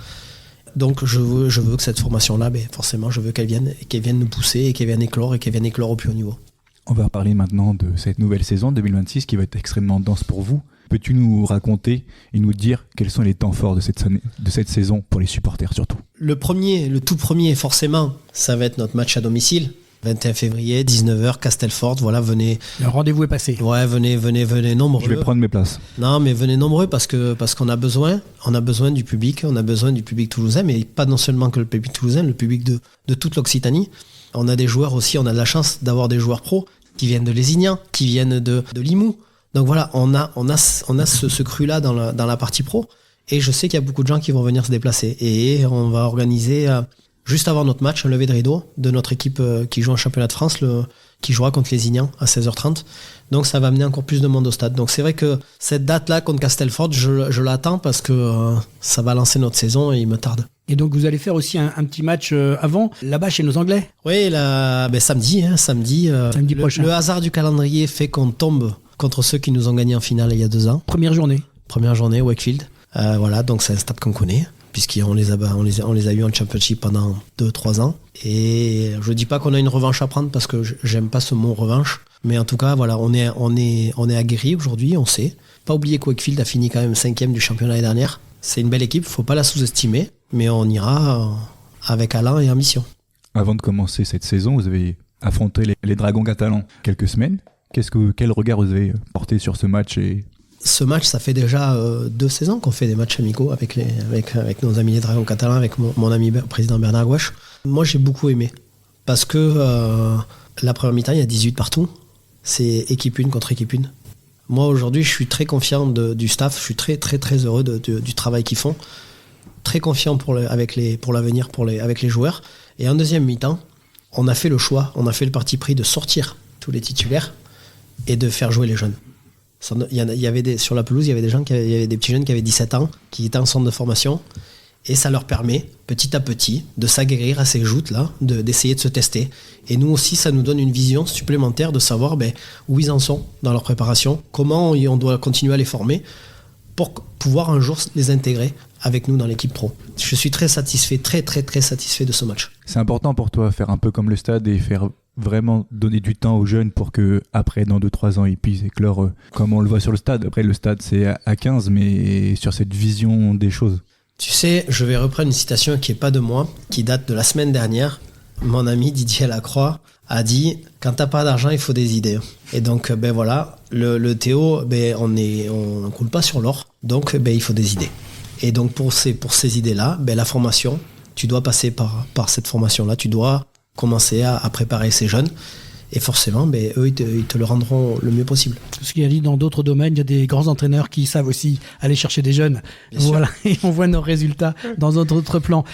F: Donc je veux que cette formation-là, forcément, je veux qu'elle vienne nous pousser et qu'elle vienne éclore au plus haut niveau.
D: On va parler maintenant de cette nouvelle saison 2026 qui va être extrêmement dense pour vous. Peux-tu nous raconter et nous dire quels sont les temps forts de cette saison pour les supporters surtout ?
F: Le tout premier, forcément, ça va être notre match à domicile. 21 février, 19h, Castelfort, voilà, venez.
A: Le rendez-vous est passé.
F: Ouais, venez nombreux.
D: Je vais prendre mes places.
F: Non, mais venez nombreux parce qu'on a besoin du public, toulousain, mais pas non seulement que le public toulousain, le public de toute l'Occitanie. On a des joueurs aussi, on a de la chance d'avoir des joueurs pros qui viennent de Lézignan, qui viennent de Limoux. Donc voilà, on a ce cru-là dans la partie pro. Et je sais qu'il y a beaucoup de gens qui vont venir se déplacer. Et on va organiser, juste avant notre match, un lever de rideau de notre équipe qui joue en championnat de France, qui jouera contre Lézignan à 16h30. Donc ça va amener encore plus de monde au stade. Donc c'est vrai que cette date-là contre Castelfort, je l'attends parce que ça va lancer notre saison et il me tarde.
A: Et donc vous allez faire aussi un petit match avant, là-bas chez nos Anglais ?
F: Oui, samedi prochain. Le hasard du calendrier fait qu'on tombe contre ceux qui nous ont gagné en finale il y a 2 ans.
A: Première journée,
F: Wakefield. Voilà, donc c'est un stade qu'on connaît, puisqu'on les a eu en Championship pendant 2-3 ans. Et je dis pas qu'on a une revanche à prendre, parce que j'aime pas ce mot revanche. Mais en tout cas, voilà, on est aguerri aujourd'hui, on sait. Pas oublier que Wakefield a fini quand même 5e du championnat l'année dernière. C'est une belle équipe, faut pas la sous-estimer, mais on ira avec Alain et ambition.
D: Avant de commencer cette saison, vous avez affronté les Dragons catalans quelques semaines. Quel regard vous avez porté sur ce match
F: Ce match, ça fait déjà 2 saisons qu'on fait des matchs amicaux avec nos amis les Dragons catalans, avec mon ami président Bernard Gouache. Moi, j'ai beaucoup aimé, parce que la première mi-temps, il y a 18 partout. C'est équipe 1 contre équipe 1. Moi, aujourd'hui, je suis très confiant du staff. Je suis très, très, très heureux du travail qu'ils font. Très confiant pour l'avenir, avec les joueurs. Et en deuxième mi-temps, on a fait le choix, on a fait le parti pris de sortir tous les titulaires et de faire jouer les jeunes. Sur la pelouse, il y avait des petits jeunes qui avaient 17 ans, qui étaient en centre de formation. Et ça leur permet, petit à petit, de s'aguerrir à ces joutes-là, d'essayer de se tester. Et nous aussi, ça nous donne une vision supplémentaire de savoir où ils en sont dans leur préparation, comment on doit continuer à les former pour pouvoir un jour les intégrer avec nous dans l'équipe pro. Je suis très satisfait, très très très satisfait de ce match.
D: C'est important pour toi, faire un peu comme le stade et faire vraiment donner du temps aux jeunes pour que après, dans 2-3 ans, ils puissent éclore comme on le voit sur le stade. Après, le stade, c'est à 15, mais sur cette vision des choses.
F: Tu sais, je vais reprendre une citation qui n'est pas de moi, qui date de la semaine dernière. Mon ami Didier Lacroix a dit « Quand t'as pas d'argent, il faut des idées ». Et donc, voilà, le Théo, on ne coule pas sur l'or, donc il faut des idées. Et donc, pour ces idées-là, la formation, tu dois passer par cette formation-là, tu dois commencer à préparer ces jeunes. Et forcément, eux, ils te le rendront le mieux possible.
A: Ce qu'il y a dit dans d'autres domaines, il y a des grands entraîneurs qui savent aussi aller chercher des jeunes.
F: Bien
A: voilà, et on voit nos résultats dans d'autres plans.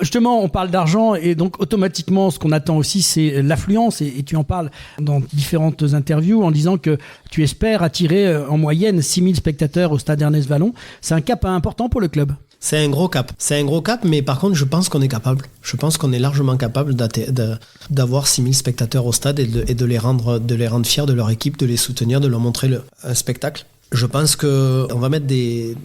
A: Justement, on parle d'argent, et donc automatiquement, ce qu'on attend aussi, c'est l'affluence. Et tu en parles dans différentes interviews en disant que tu espères attirer en moyenne 6000 spectateurs au stade Ernest Vallon. C'est un cap important pour le club.
F: C'est un gros cap, mais par contre, je pense qu'on est capable. Je pense qu'on est largement capable d'avoir 6000 spectateurs au stade et de les rendre fiers de leur équipe, de les soutenir, de leur montrer un spectacle. Je pense qu'on va mettre des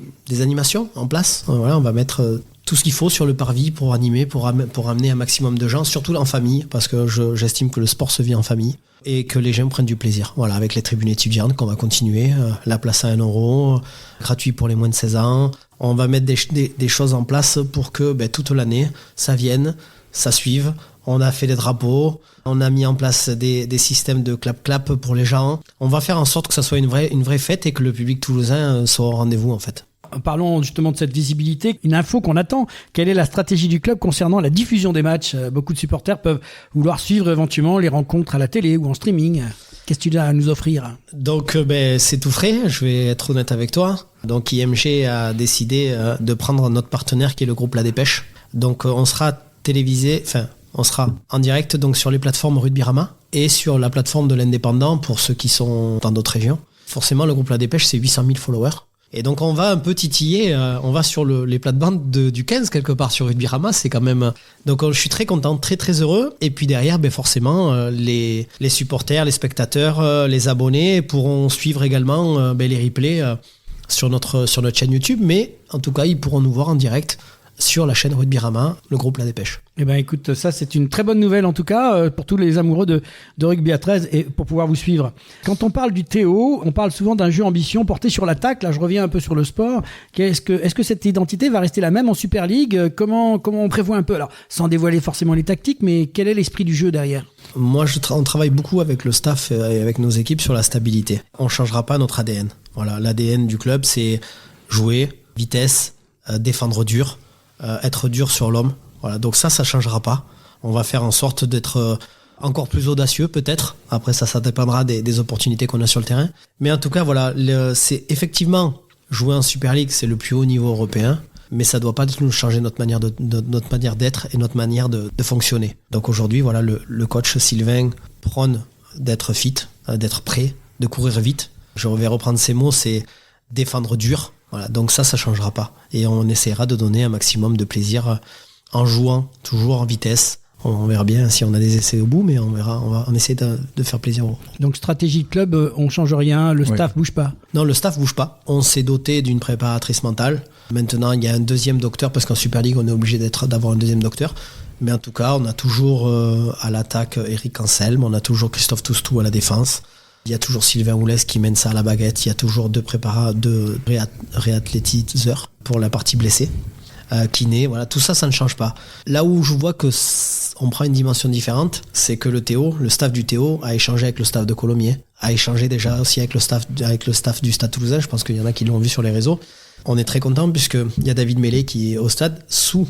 F: animations en place. Voilà, on va mettre tout ce qu'il faut sur le parvis pour animer, pour amener un maximum de gens, surtout en famille, parce que j'estime que le sport se vit en famille et que les gens prennent du plaisir. Voilà, avec les tribunes étudiantes qu'on va continuer, la place à 1 €, gratuit pour les moins de 16 ans. On va mettre des choses en place pour que toute l'année, ça vienne ça suive. On a fait des drapeaux, on a mis en place des systèmes de clap-clap pour les gens. On va faire en sorte que ça soit une vraie fête et que le public toulousain soit au rendez-vous en fait.
A: Parlons justement de cette visibilité, une info qu'on attend. Quelle est la stratégie du club concernant la diffusion des matchs ? Beaucoup de supporters peuvent vouloir suivre éventuellement les rencontres à la télé ou en streaming. Qu'est-ce que tu as à nous offrir ?
F: Donc c'est tout frais, je vais être honnête avec toi. Donc IMG a décidé de prendre notre partenaire qui est le groupe La Dépêche. Donc on sera télévisé, on sera en direct donc sur les plateformes Rugby-Rama et sur la plateforme de l'Indépendant pour ceux qui sont dans d'autres régions. Forcément le groupe La Dépêche c'est 800 000 followers. Et donc on va un peu titiller, on va sur les plates-bandes du 15 quelque part sur Rugby-Rama, c'est quand même... Donc je suis très content, très très heureux. Et puis derrière, forcément, les supporters, les spectateurs, les abonnés pourront suivre également les replays sur notre chaîne YouTube. Mais en tout cas, ils pourront nous voir en direct sur la chaîne Rugby-Rama, le groupe La Dépêche.
A: Eh ben écoute, ça c'est une très bonne nouvelle en tout cas pour tous les amoureux de rugby à 13 et pour pouvoir vous suivre. Quand on parle du Théo, on parle souvent d'un jeu ambition porté sur l'attaque. Là, je reviens un peu sur le sport. Est-ce que cette identité va rester la même en Super League ? Comment on prévoit un peu ? Alors, sans dévoiler forcément les tactiques, mais quel est l'esprit du jeu derrière ?
F: Moi, on travaille beaucoup avec le staff et avec nos équipes sur la stabilité. On ne changera pas notre ADN. Voilà, l'ADN du club, c'est jouer, vitesse, défendre dur. Être dur sur l'homme. Voilà, donc ça changera pas. On va faire en sorte d'être encore plus audacieux peut-être. Après ça dépendra des opportunités qu'on a sur le terrain. Mais en tout cas, voilà, c'est effectivement jouer en Super League, c'est le plus haut niveau européen. Mais ça doit pas nous changer notre manière d'être et notre manière de fonctionner. Donc aujourd'hui, voilà, le coach Sylvain prône d'être fit, d'être prêt, de courir vite. Je vais reprendre ces mots, c'est défendre dur. Voilà, donc ça changera pas. Et on essaiera de donner un maximum de plaisir en jouant toujours en vitesse. On verra bien si on a des essais au bout, mais on va essayer de faire plaisir.
A: Donc stratégie de club, on change rien, le staff bouge pas.
F: Non, le staff bouge pas. On s'est doté d'une préparatrice mentale. Maintenant, il y a un deuxième docteur, parce qu'en Super League, on est obligé d'avoir un deuxième docteur. Mais en tout cas, on a toujours à l'attaque Eric Anselme, on a toujours Christophe Toustou à la défense. Il y a toujours Sylvain Oulès qui mène ça à la baguette. Il y a toujours deux réathlétiseurs pour la partie blessée. Kiné, voilà, tout ça ne change pas. Là où je vois que on prend une dimension différente, c'est que le staff du Théo a échangé avec le staff de Colomiers, a échangé déjà aussi avec le staff du Stade Toulousain. Je pense qu'il y en a qui l'ont vu sur les réseaux. On est très content puisqu'il y a David Mélé qui est au stade sous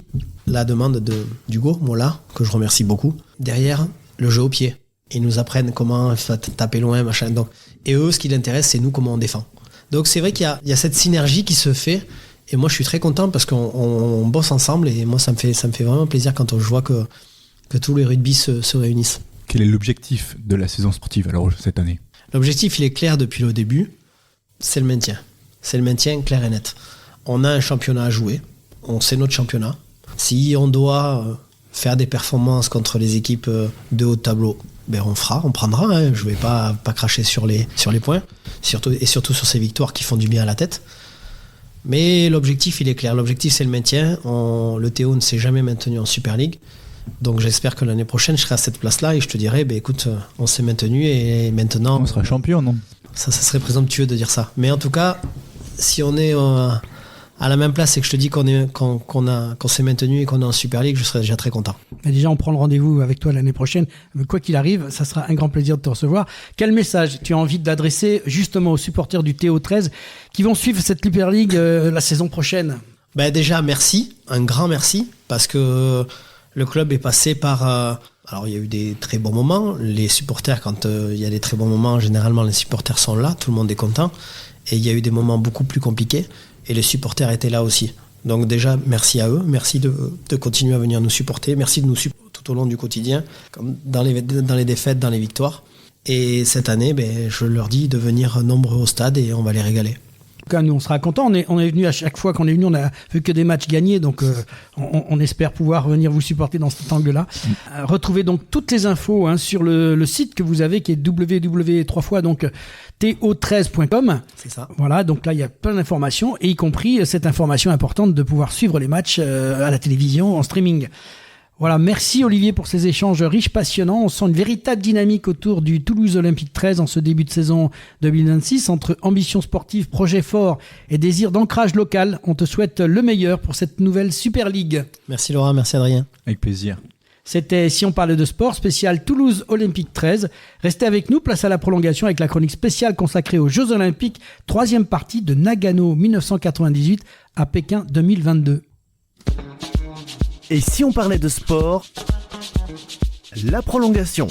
F: la demande d'Hugo Mola, que je remercie beaucoup. Derrière, le jeu au pied. Ils nous apprennent comment taper loin, machin. Donc, et eux, ce qui les intéresse, c'est nous, comment on défend. Donc c'est vrai qu'il y a cette synergie qui se fait. Et moi, je suis très content parce qu'on bosse ensemble. Et moi, ça me fait vraiment plaisir quand je vois que tous les rugby se réunissent.
D: Quel est l'objectif de la saison sportive alors cette année ?
F: L'objectif, il est clair depuis le début. C'est le maintien. C'est le maintien clair et net. On a un championnat à jouer. On sait notre championnat. Si on doit faire des performances contre les équipes de haut de tableau, on prendra. Hein. Je vais pas cracher sur les points, surtout sur ces victoires qui font du bien à la tête. Mais l'objectif, il est clair. L'objectif, c'est le maintien. Le Théo ne s'est jamais maintenu en Super League. Donc j'espère que l'année prochaine, je serai à cette place-là et je te dirai, écoute, on s'est maintenu et maintenant...
D: On sera champion, non ?
F: Ça serait présomptueux de dire ça. Mais en tout cas, si on est à la même place et que je te dis qu'on s'est maintenu et qu'on est en Super League, je serais déjà très content.
A: Mais déjà, on prend le rendez-vous avec toi l'année prochaine. Quoi qu'il arrive, ça sera un grand plaisir de te recevoir. Quel message tu as envie d'adresser justement aux supporters du Théo 13 qui vont suivre cette Super League la saison prochaine ?
F: Déjà, merci, un grand merci, parce que le club est passé par... alors, il y a eu des très bons moments. Les supporters, quand il y a des très bons moments, généralement, les supporters sont là, tout le monde est content. Et il y a eu des moments beaucoup plus compliqués. Et les supporters étaient là aussi. Donc déjà, merci à eux. Merci de continuer à venir nous supporter. Merci de nous supporter tout au long du quotidien, comme dans les défaites, dans les victoires. Et cette année, je leur dis de venir nombreux au stade et on va les régaler.
A: En tout cas, nous, on sera contents. On est venu à chaque fois qu'on est venu, on a vu que des matchs gagnés. Donc, on espère pouvoir venir vous supporter dans cet angle-là. Retrouvez donc toutes les infos sur le site que vous avez, qui est www.to13.com.
F: C'est ça.
A: Voilà, donc là, il y a plein d'informations, et y compris cette information importante de pouvoir suivre les matchs à la télévision, en streaming. Voilà, merci Olivier pour ces échanges riches, passionnants. On sent une véritable dynamique autour du Toulouse Olympique 13 en ce début de saison 2026. Entre ambition sportive, projet fort et désir d'ancrage local, on te souhaite le meilleur pour cette nouvelle Super League.
F: Merci Laurent, merci Adrien.
D: Avec plaisir.
A: C'était Si on parlait de sport, spécial Toulouse Olympique 13. Restez avec nous, place à la prolongation avec la chronique spéciale consacrée aux Jeux Olympiques, 3e partie de Nagano 1998 à Pékin 2022.
E: Et si on parlait de sport, la prolongation.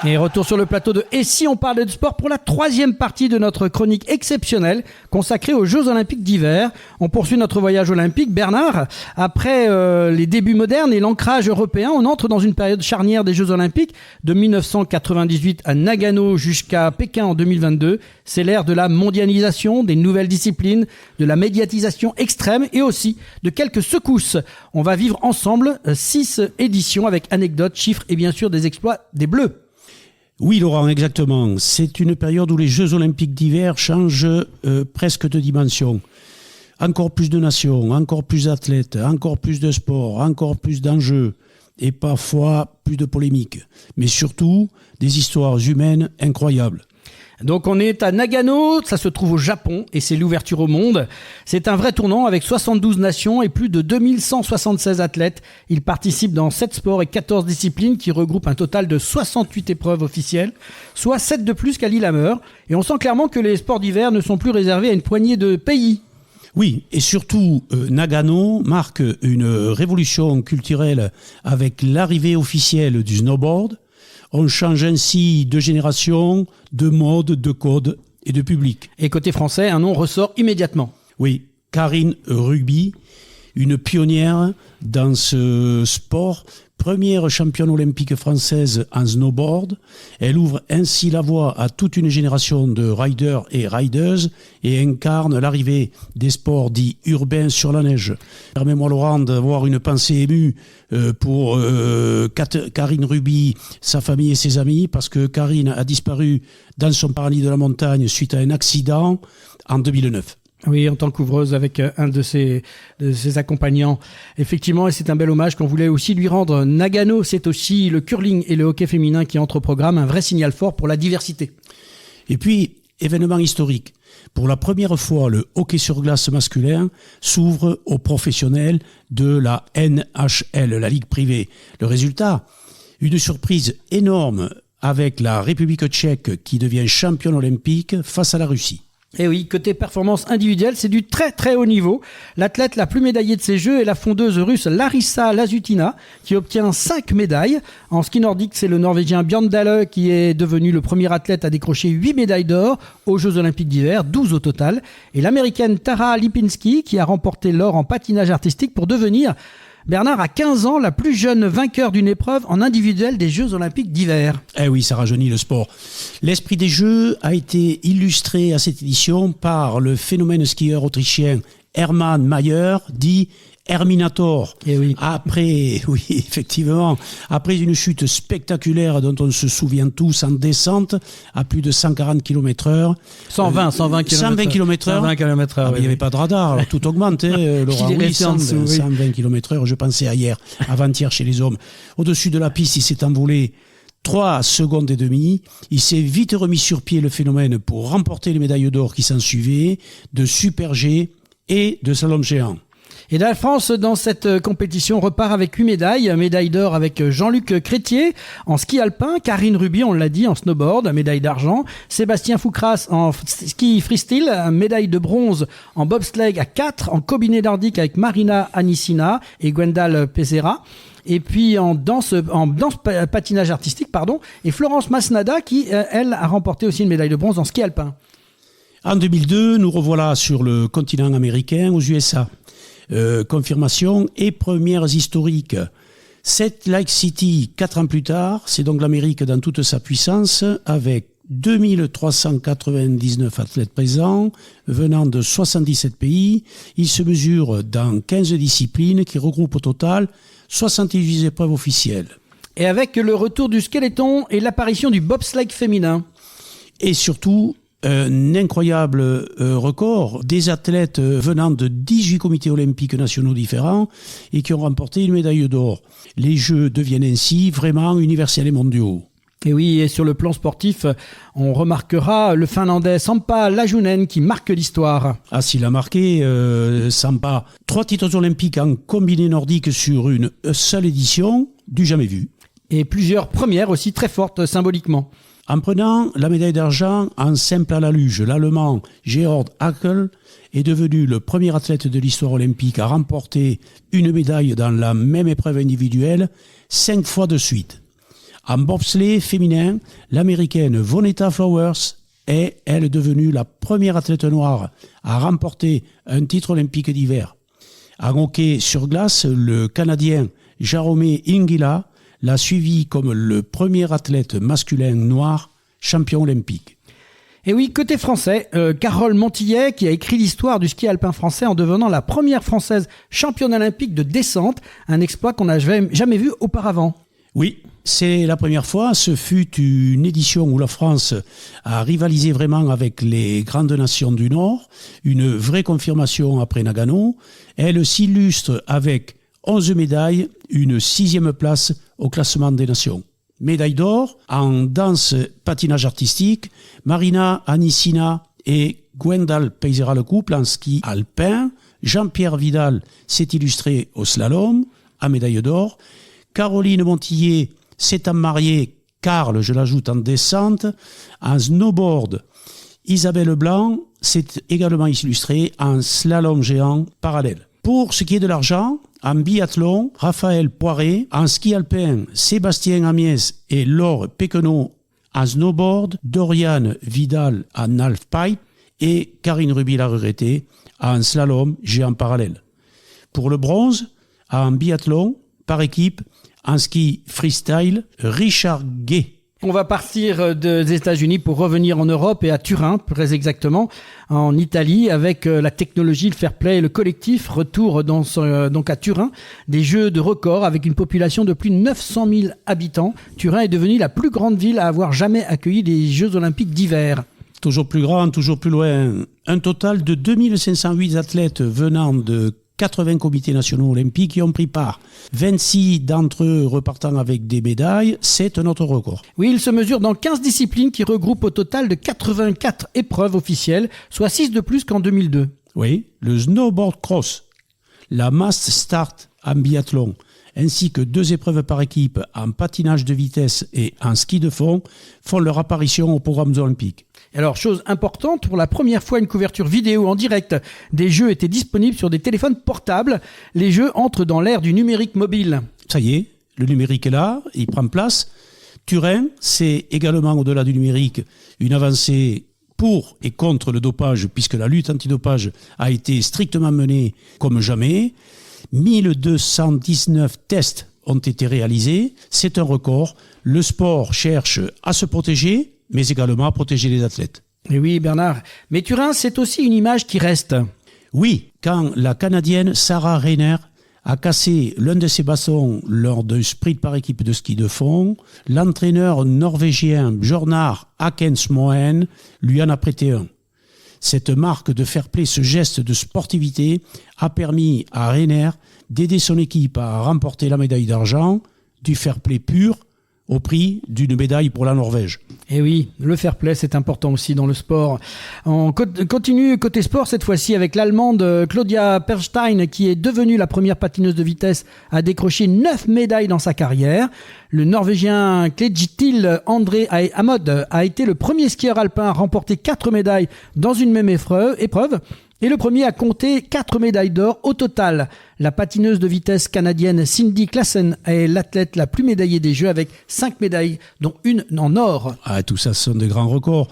A: Et retour sur le plateau de Et si on parlait de sport pour la 3e partie de notre chronique exceptionnelle consacrée aux Jeux Olympiques d'hiver. On poursuit notre voyage olympique. Bernard, après les débuts modernes et l'ancrage européen, on entre dans une période charnière des Jeux Olympiques de 1998 à Nagano jusqu'à Pékin en 2022. C'est l'ère de la mondialisation, des nouvelles disciplines, de la médiatisation extrême et aussi de quelques secousses. On va vivre ensemble 6 éditions avec anecdotes, chiffres et bien sûr des exploits des Bleus.
G: Oui, Laurent, exactement. C'est une période où les Jeux Olympiques d'hiver changent presque de dimension. Encore plus de nations, encore plus d'athlètes, encore plus de sports, encore plus d'enjeux et parfois plus de polémiques. Mais surtout, des histoires humaines incroyables.
A: Donc on est à Nagano, ça se trouve au Japon et c'est l'ouverture au monde. C'est un vrai tournant avec 72 nations et plus de 2176 athlètes. Ils participent dans 7 sports et 14 disciplines qui regroupent un total de 68 épreuves officielles, soit 7 de plus qu'à Lillehammer. Et on sent clairement que les sports d'hiver ne sont plus réservés à une poignée de pays.
G: Oui, et surtout, Nagano marque une révolution culturelle avec l'arrivée officielle du snowboard. On change ainsi de génération, de mode, de code et de public.
A: Et côté français, un nom ressort immédiatement.
G: Oui, Karine Ruby, une pionnière dans ce sport, première championne olympique française en snowboard. Elle ouvre ainsi la voie à toute une génération de riders et rideuses et incarne l'arrivée des sports dits urbains sur la neige. Permets-moi, Laurent, d'avoir une pensée émue pour Karine Ruby, sa famille et ses amis, parce que Karine a disparu dans son paradis de la montagne suite à un accident en 2009.
A: Oui, en tant qu'ouvreuse avec un de ses accompagnants. Effectivement, et c'est un bel hommage qu'on voulait aussi lui rendre. Nagano, c'est aussi le curling et le hockey féminin qui entrent au programme, un vrai signal fort pour la diversité.
G: Et puis, événement historique. Pour la première fois, le hockey sur glace masculin s'ouvre aux professionnels de la NHL, la ligue privée. Le résultat, une surprise énorme avec la République tchèque qui devient championne olympique face à la Russie.
A: Et oui, côté performance individuelle, c'est du très très haut niveau. L'athlète la plus médaillée de ces Jeux est la fondeuse russe Larissa Lazutina, qui obtient 5 médailles. En ski nordique, c'est le Norvégien Bjørn Dale qui est devenu le premier athlète à décrocher 8 médailles d'or aux Jeux Olympiques d'hiver, 12 au total. Et l'Américaine Tara Lipinski qui a remporté l'or en patinage artistique pour devenir, Bernard, à 15 ans, la plus jeune vainqueur d'une épreuve en individuel des Jeux Olympiques d'hiver.
G: Eh oui, ça rajeunit le sport. L'esprit des Jeux a été illustré à cette édition par le phénomène skieur autrichien Hermann Maier, dit Herminator.
A: Eh oui.
G: Après une chute spectaculaire dont on se souvient tous en descente à plus de 140 km/h.
A: 120 km/h.
G: 120 km/h. Il n'y avait pas de radar, alors tout augmente, Laurent. Oui, 120 km/h, je pensais à hier, avant-hier chez les hommes. Au-dessus de la piste, il s'est envolé 3 secondes et demie. Il s'est vite remis sur pied, le phénomène, pour remporter les médailles d'or qui s'en suivaient, de Super G et de slalom géant.
A: Et la France, dans cette compétition, repart avec 8 médailles. Médaille d'or avec Jean-Luc Crétier en ski alpin, Karine Ruby, on l'a dit, en snowboard, médaille d'argent, Sébastien Foucras en ski freestyle, médaille de bronze en bobsleigh à 4, en combiné nordique avec Marina Anissina et Gwendal Pesera. Et puis en danse patinage artistique, et Florence Masnada qui, elle, a remporté aussi une médaille de bronze en ski alpin.
G: En 2002, nous revoilà sur le continent américain, aux USA. Confirmation et premières historiques. Salt Lake City, 4 ans plus tard, c'est donc l'Amérique dans toute sa puissance, avec 2399 athlètes présents, venant de 77 pays. Ils se mesurent dans 15 disciplines qui regroupent au total 78 épreuves officielles.
A: Et avec le retour du skeleton et l'apparition du bobsleigh féminin.
G: Et surtout, un incroyable record des athlètes venant de 18 comités olympiques nationaux différents et qui ont remporté une médaille d'or. Les Jeux deviennent ainsi vraiment universels et mondiaux.
A: Et oui, et sur le plan sportif, on remarquera le Finlandais Sampa Lajunen qui marque l'histoire.
G: Ah, s'il a marqué, Sampa, 3 titres olympiques en combiné nordique sur une seule édition, du jamais vu.
A: Et plusieurs premières aussi très fortes symboliquement.
G: En prenant la médaille d'argent en simple à la luge, l'Allemand Georg Hackl est devenu le premier athlète de l'histoire olympique à remporter une médaille dans la même épreuve individuelle 5 fois de suite. En bobsleigh féminin, l'américaine Vonetta Flowers est, elle, devenue la première athlète noire à remporter un titre olympique d'hiver. En hockey sur glace, le Canadien Jarome Iginla l'a suivi comme le premier athlète masculin noir champion olympique.
A: Et oui, côté français, Carole Montillet qui a écrit l'histoire du ski alpin français en devenant la première française championne olympique de descente, un exploit qu'on n'a jamais vu auparavant.
G: Oui, c'est la première fois. Ce fut une édition où la France a rivalisé vraiment avec les grandes nations du Nord. Une vraie confirmation après Nagano. Elle s'illustre avec 11 médailles, une 6e place au classement des nations. Médaille d'or en danse patinage artistique, Marina Anissina et Gwendal Peisera le couple en ski alpin. Jean-Pierre Vidal s'est illustré au slalom, à médaille d'or. Caroline Montillet s'étant mariée, Karl, je l'ajoute, en descente. En snowboard, Isabelle Blanc s'est également illustrée en slalom géant parallèle. Pour ce qui est de l'argent, en biathlon, Raphaël Poiré, en ski alpin, Sébastien Amiès et Laure Péquenot en snowboard, Doriane Vidal en halfpipe et Karine Ruby la regrettée en slalom géant parallèle. Pour le bronze, en biathlon, par équipe, en ski freestyle, Richard Gay.
A: On va partir des États-Unis pour revenir en Europe et à Turin, très exactement, en Italie, avec la technologie, le fair play et le collectif. Retour donc à Turin, des Jeux de record avec une population de plus de 900 000 habitants. Turin est devenue la plus grande ville à avoir jamais accueilli des Jeux olympiques d'hiver.
G: Toujours plus grand, toujours plus loin. Un total de 2508 athlètes venant de 80 comités nationaux olympiques y ont pris part. 26 d'entre eux repartant avec des médailles, c'est un autre record.
A: Oui, il se mesure dans 15 disciplines qui regroupent au total de 84 épreuves officielles, soit 6 de plus qu'en 2002.
G: Oui, le snowboard cross, la mass start en biathlon, ainsi que 2 épreuves par équipe en patinage de vitesse et en ski de fond font leur apparition aux programmes olympiques.
A: Alors, chose importante, pour la première fois, une couverture vidéo en direct des Jeux était disponible sur des téléphones portables. Les Jeux entrent dans l'ère du numérique mobile.
G: Ça y est, le numérique est là, il prend place. Turin, c'est également, au-delà du numérique, une avancée pour et contre le dopage, puisque la lutte antidopage a été strictement menée comme jamais. 1219 tests ont été réalisés. C'est un record. Le sport cherche à se protéger, mais également à protéger les athlètes.
A: Et oui, Bernard. Mais Turin, c'est aussi une image qui reste.
G: Oui, quand la Canadienne Sarah Rainer a cassé l'un de ses bâtons lors d'un sprint par équipe de ski de fond, l'entraîneur norvégien Bjørnar Akensmoen lui en a prêté un. Cette marque de fair play, ce geste de sportivité, a permis à Rainer d'aider son équipe à remporter la médaille d'argent, du fair play pur, au prix d'une médaille pour la Norvège.
A: Et oui, le fair play, c'est important aussi dans le sport. On continue côté sport, cette fois-ci avec l'Allemande Claudia Perlstein, qui est devenue la première patineuse de vitesse à décrocher 9 médailles dans sa carrière. Le Norvégien Kjetil André Amod a été le premier skieur alpin à remporter 4 médailles dans une même épreuve. Et le premier a compté 4 médailles d'or au total. La patineuse de vitesse canadienne Cindy Klassen est l'athlète la plus médaillée des Jeux avec 5 médailles, dont une en or.
G: Ah, tout ça, ce sont de grands records.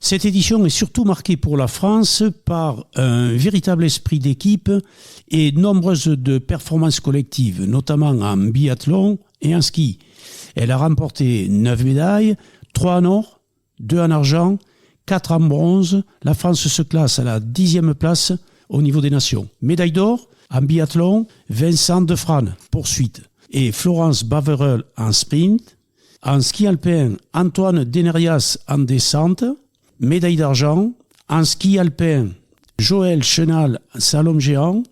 G: Cette édition est surtout marquée pour la France par un véritable esprit d'équipe et nombreuses de performances collectives, notamment en biathlon et en ski. Elle a remporté 9 médailles, 3 en or, 2 en argent, 4 en bronze. La France se classe à la 10e place au niveau des nations. Médaille d'or en biathlon, Vincent Defrane, poursuite. Et Florence Baverel en sprint. En ski alpin, Antoine Denerias en descente. Médaille d'argent. En ski alpin, Joël Chenal en slalom géant.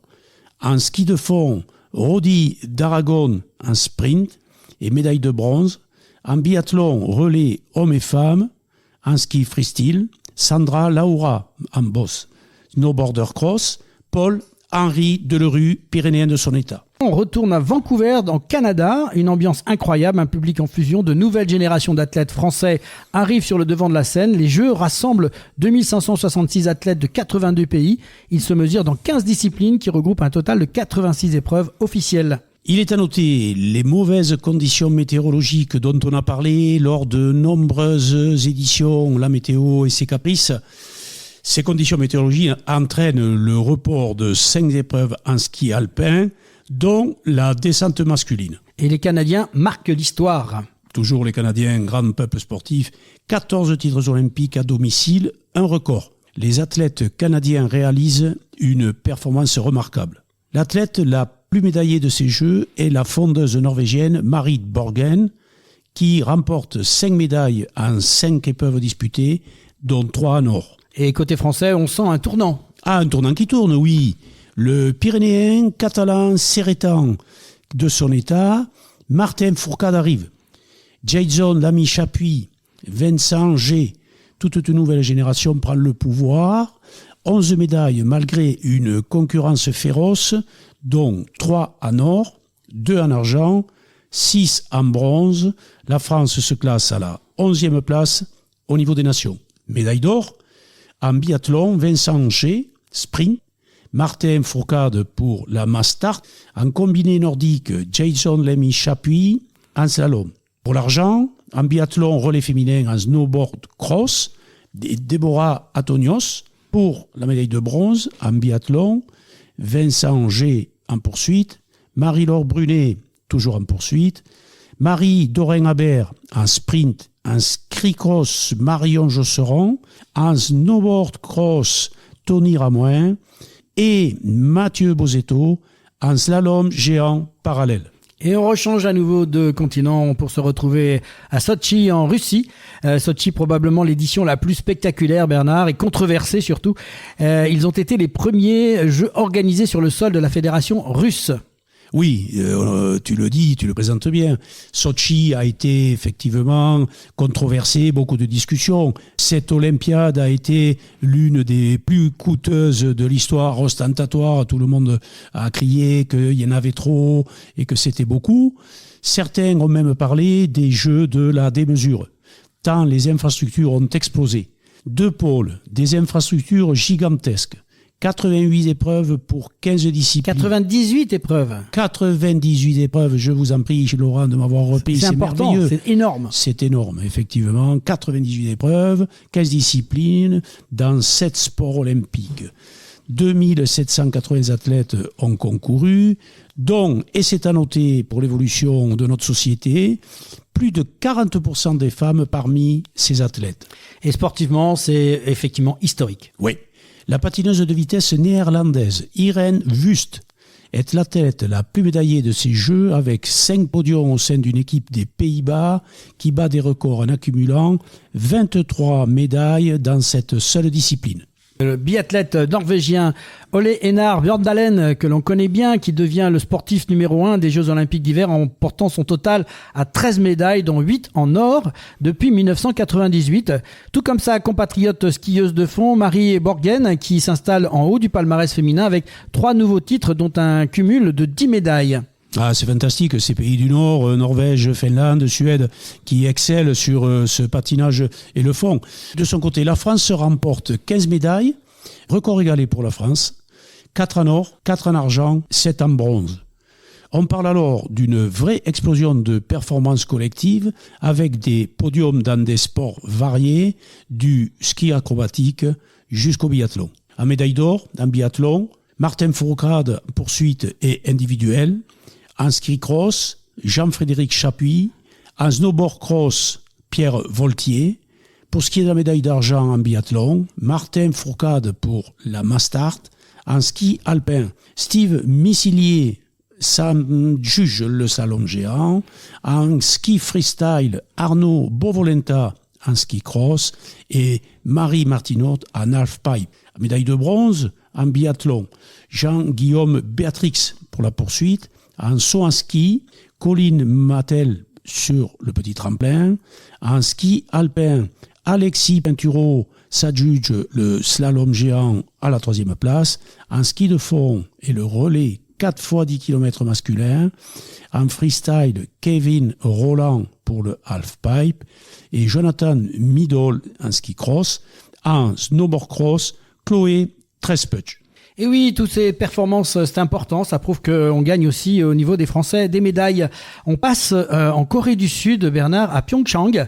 G: En ski de fond, Rodi d'Aragon en sprint. Et médaille de bronze En biathlon, relais hommes et femmes. En ski freestyle, Sandra Laura en boss. Snowboarder cross, Paul-Henri Delerue, Pyrénéen de son état.
A: On retourne à Vancouver, dans Canada. Une ambiance incroyable, un public en fusion. De nouvelles générations d'athlètes français arrivent sur le devant de la scène. Les Jeux rassemblent 2566 athlètes de 82 pays. Ils se mesurent dans 15 disciplines qui regroupent un total de 86 épreuves officielles.
G: Il est à noter les mauvaises conditions météorologiques dont on a parlé lors de nombreuses éditions, la météo et ses caprices. Ces conditions météorologiques entraînent le report de 5 épreuves en ski alpin, dont la descente masculine.
A: Et les Canadiens marquent l'histoire.
G: Toujours les Canadiens, grand peuple sportif, 14 titres olympiques à domicile, un record. Les athlètes canadiens réalisent une performance remarquable. L'athlète la plus médaillée de ces Jeux est la fondeuse norvégienne Marit Borgen, qui remporte 5 médailles en 5 épreuves disputées, dont 3 en or.
A: Et côté français, on sent un tournant.
G: Ah, un tournant qui tourne, oui. Le Pyrénéen catalan Serretan de son état, Martin Fourcade arrive. Jason Lamy Chapuis, Vincent G, toute une nouvelle génération prend le pouvoir. 11 médailles malgré une concurrence féroce, dont 3 en or, 2 en argent, 6 en bronze. La France se classe à la 11e place au niveau des nations. Médaille d'or en biathlon, Vincent G, sprint. Martin Fourcade pour la mass start. En combiné nordique, Jason Lamy Chapuis en slalom. Pour l'argent, en biathlon relais féminin en snowboard cross, Déborah Atonios. Pour la médaille de bronze en biathlon, Vincent G en poursuite, Marie-Laure Brunet toujours en poursuite, Marie Dorin-Habert en sprint, en ski cross Marion Josseron, en snowboard cross Tony Ramouin et Mathieu Bozetto en slalom géant parallèle.
A: Et on rechange à nouveau de continent pour se retrouver à Sotchi en Russie. Sotchi, probablement l'édition la plus spectaculaire, Bernard, et controversée surtout. Ils ont été les premiers Jeux organisés sur le sol de la fédération russe.
G: Oui, tu le dis, tu le présentes bien. Sotchi a été effectivement controversé, beaucoup de discussions. Cette Olympiade a été l'une des plus coûteuses de l'histoire, ostentatoire. Tout le monde a crié qu'il y en avait trop et que c'était beaucoup. Certains ont même parlé des Jeux de la démesure, tant les infrastructures ont explosé. 2 pôles, des infrastructures gigantesques. 88 épreuves pour 15 disciplines.
A: 98 épreuves.
G: 98 épreuves, je vous en prie, Laurent, de m'avoir repris.
A: C'est important,
G: merveilleux.
A: c'est énorme.
G: C'est énorme, effectivement. 98 épreuves, 15 disciplines dans 7 sports olympiques. 2780 athlètes ont concouru, dont, et c'est à noter pour l'évolution de notre société, plus de 40% des femmes parmi ces athlètes.
A: Et sportivement, c'est effectivement historique.
G: Oui. La patineuse de vitesse néerlandaise Irene Wust est l'athlète la plus médaillée de ces Jeux avec 5 podiums au sein d'une équipe des Pays-Bas qui bat des records en accumulant 23 médailles dans cette seule discipline.
A: Le biathlète norvégien Ole Einar Bjørndalen, que l'on connaît bien, qui devient le sportif numéro 1 des Jeux Olympiques d'hiver en portant son total à 13 médailles, dont 8 en or depuis 1998. Tout comme sa compatriote skieuse de fond, Marie Borgen, qui s'installe en haut du palmarès féminin avec 3 nouveaux titres, dont un cumul de 10 médailles.
G: Ah, c'est fantastique, ces pays du Nord, Norvège, Finlande, Suède, qui excellent sur ce patinage et le font. De son côté, la France remporte 15 médailles, record égalé pour la France, 4 en or, 4 en argent, 7 en bronze. On parle alors d'une vraie explosion de performances collectives avec des podiums dans des sports variés, du ski acrobatique jusqu'au biathlon. En médaille d'or, en biathlon, Martin Fourcade, poursuite et individuelle. En ski cross, Jean-Frédéric Chapuis. En snowboard cross, Pierre Voltier. Pour ce qui est de la médaille d'argent en biathlon, Martin Fourcade pour la mass start. En ski alpin, Steve Missilier juge le slalom géant. En ski freestyle, Arnaud Bovolenta en ski cross et Marie Martinot en halfpipe. Médaille de bronze en biathlon, Jean-Guillaume Béatrix pour la poursuite. En saut en ski, Colline Mattel sur le petit tremplin. En ski alpin, Alexis Pinturo s'adjuge le slalom géant à la 3e place. En ski de fond et le relais 4 fois 10 km masculin. En freestyle, Kevin Roland pour le halfpipe et Jonathan Midol en ski cross. En snowboard cross, Chloé Trespech.
A: Et oui, toutes ces performances, c'est important. Ça prouve qu'on gagne aussi au niveau des Français des médailles. On passe en Corée du Sud, Bernard, à Pyeongchang.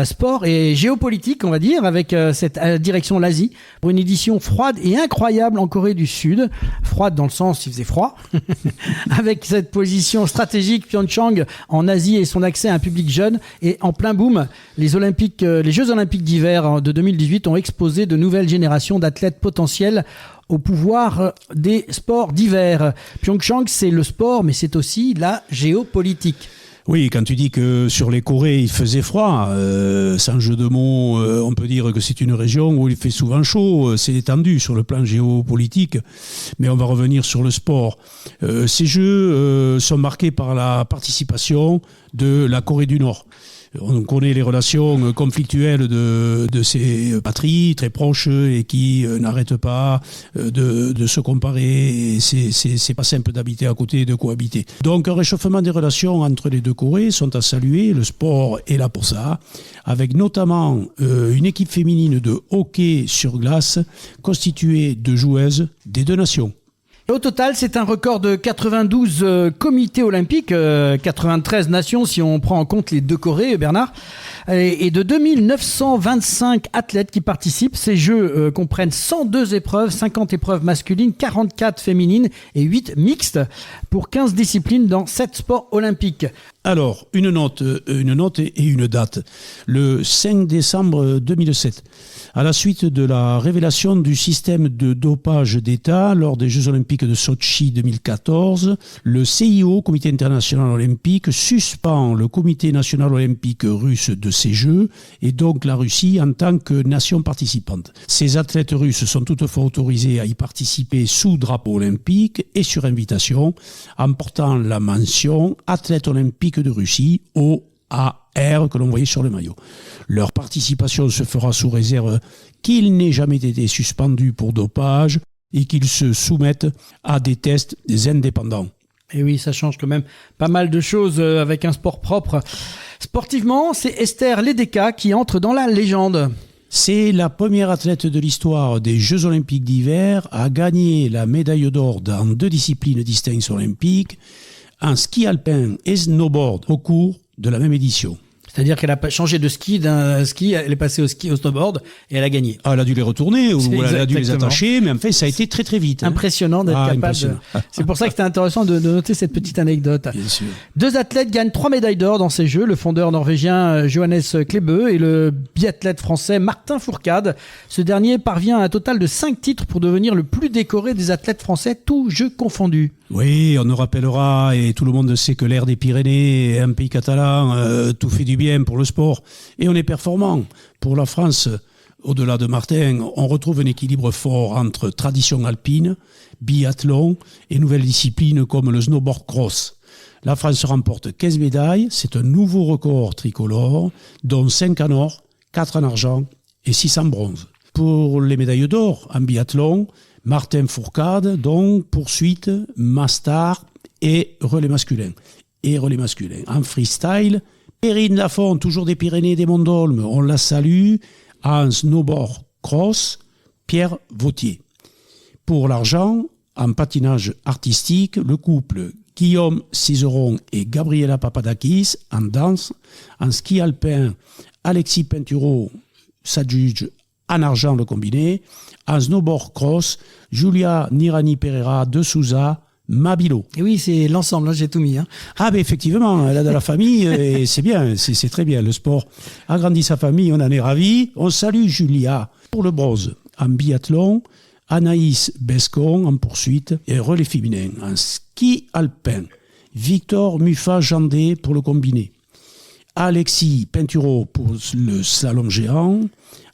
A: Sport et géopolitique, on va dire, avec cette direction l'Asie, pour une édition froide et incroyable en Corée du Sud. Froide dans le sens, il faisait froid. Avec cette position stratégique, Pyeongchang en Asie et son accès à un public jeune. Et en plein boom, les Jeux Olympiques d'hiver de 2018 ont exposé de nouvelles générations d'athlètes potentiels au pouvoir des sports d'hiver. Pyeongchang, c'est le sport, mais c'est aussi la géopolitique.
G: Oui, quand tu dis que sur les Corées, il faisait froid, sans jeu de mots, on peut dire que c'est une région où il fait souvent chaud, c'est étendu sur le plan géopolitique, mais on va revenir sur le sport. Ces Jeux sont marqués par la participation de la Corée du Nord. On connaît les relations conflictuelles de ces patries très proches et qui n'arrêtent pas de se comparer. Et c'est pas simple d'habiter à côté et de cohabiter. Donc un réchauffement des relations entre les deux Corées sont à saluer. Le sport est là pour ça, avec notamment une équipe féminine de hockey sur glace constituée de joueuses des deux nations.
A: Au total, c'est un record de 92 comités olympiques, 93 nations si on prend en compte les deux Corées, Bernard, et de 2925 athlètes qui participent. Ces Jeux comprennent 102 épreuves, 50 épreuves masculines, 44 féminines et 8 mixtes pour 15 disciplines dans 7 sports olympiques.
G: Alors, une note et une date. Le 5 décembre 2007, à la suite de la révélation du système de dopage d'État lors des Jeux Olympiques de Sochi 2014, le CIO, Comité international olympique, suspend le Comité national olympique russe de ces Jeux et donc la Russie en tant que nation participante. Ces athlètes russes sont toutefois autorisés à y participer sous drapeau olympique et sur invitation, en portant la mention athlète olympique de Russie, OAR, que l'on voyait sur le maillot. Leur participation se fera sous réserve qu'ils n'aient jamais été suspendus pour dopage et qu'ils se soumettent à des tests indépendants.
A: Et oui, ça change quand même pas mal de choses avec un sport propre. Sportivement, c'est Esther Ledecky qui entre dans la légende.
G: C'est la première athlète de l'histoire des Jeux Olympiques d'hiver à gagner la médaille d'or dans 2 disciplines distinctes olympiques, en ski alpin et snowboard au cours de la même édition.
A: C'est-à-dire qu'elle a changé de ski, d'un ski, elle est passée au snowboard et elle a gagné.
G: Ah, elle a dû les retourner ou elle a dû les attacher, mais en fait, ça a été très très vite.
A: Impressionnant d'être capable. Impressionnant. C'est pour ça que c'était intéressant de noter cette petite anecdote.
G: Bien sûr.
A: 2 athlètes gagnent 3 médailles d'or dans ces Jeux, le fondeur norvégien Johannes Klebe et le biathlète français Martin Fourcade. Ce dernier parvient à un total de 5 titres pour devenir le plus décoré des athlètes français, tous jeux confondus.
G: Oui, on nous rappellera, et tout le monde sait que l'aire des Pyrénées est un pays catalan, tout fait du bien pour le sport. Et on est performant. Pour la France, au-delà de Martin, on retrouve un équilibre fort entre tradition alpine, biathlon et nouvelles disciplines comme le snowboard cross. La France remporte 15 médailles, c'est un nouveau record tricolore, dont 5 en or, 4 en argent et 6 en bronze. Pour les médailles d'or en biathlon, Martin Fourcade, donc poursuite, Mastart et relais masculin. En freestyle, Perrine Lafont, toujours des Pyrénées et des Monts d'Aulne, on la salue. En snowboard cross, Pierre Vautier. Pour l'argent, en patinage artistique, le couple Guillaume Cizeron et Gabriela Papadakis en danse. En ski alpin, Alexis Pinturo s'adjuge en argent le combiné. En snowboard cross, Julia Nirani Pereira de Souza, Mabilo.
A: Et oui, c'est l'ensemble, là, j'ai tout mis.
G: Ah, ben effectivement, elle a de la famille et c'est bien, c'est très bien. Le sport agrandit sa famille, on en est ravis. On salue Julia pour le bronze. En biathlon, Anaïs Bescon en poursuite et relais féminin. En ski alpin, Victor Muffat-Jandé pour le combiné. Alexis Pinturo pour le slalom géant.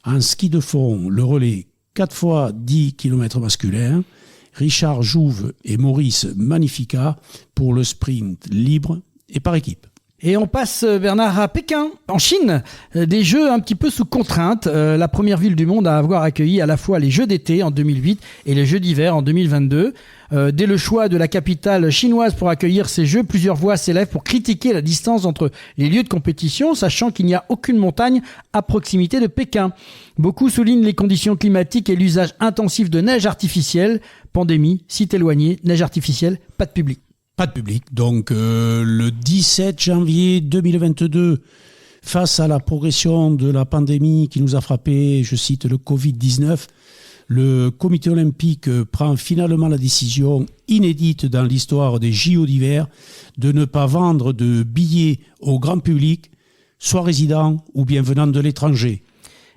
G: En ski de fond, le relais 4 fois 10 km masculin. Richard Jouve et Maurice Magnifica pour le sprint libre et par équipe.
A: Et on passe, Bernard, à Pékin, en Chine. Des jeux un petit peu sous contrainte. La première ville du monde à avoir accueilli à la fois les Jeux d'été en 2008 et les Jeux d'hiver en 2022. Dès le choix de la capitale chinoise pour accueillir ces Jeux, plusieurs voix s'élèvent pour critiquer la distance entre les lieux de compétition, sachant qu'il n'y a aucune montagne à proximité de Pékin. Beaucoup soulignent les conditions climatiques et l'usage intensif de neige artificielle. Pandémie, site éloigné, neige artificielle, pas de public.
G: Pas de public. Donc le 17 janvier 2022, face à la progression de la pandémie qui nous a frappé, je cite le Covid-19, le comité olympique prend finalement la décision inédite dans l'histoire des JO d'hiver de ne pas vendre de billets au grand public, soit résidents ou bien venant de l'étranger.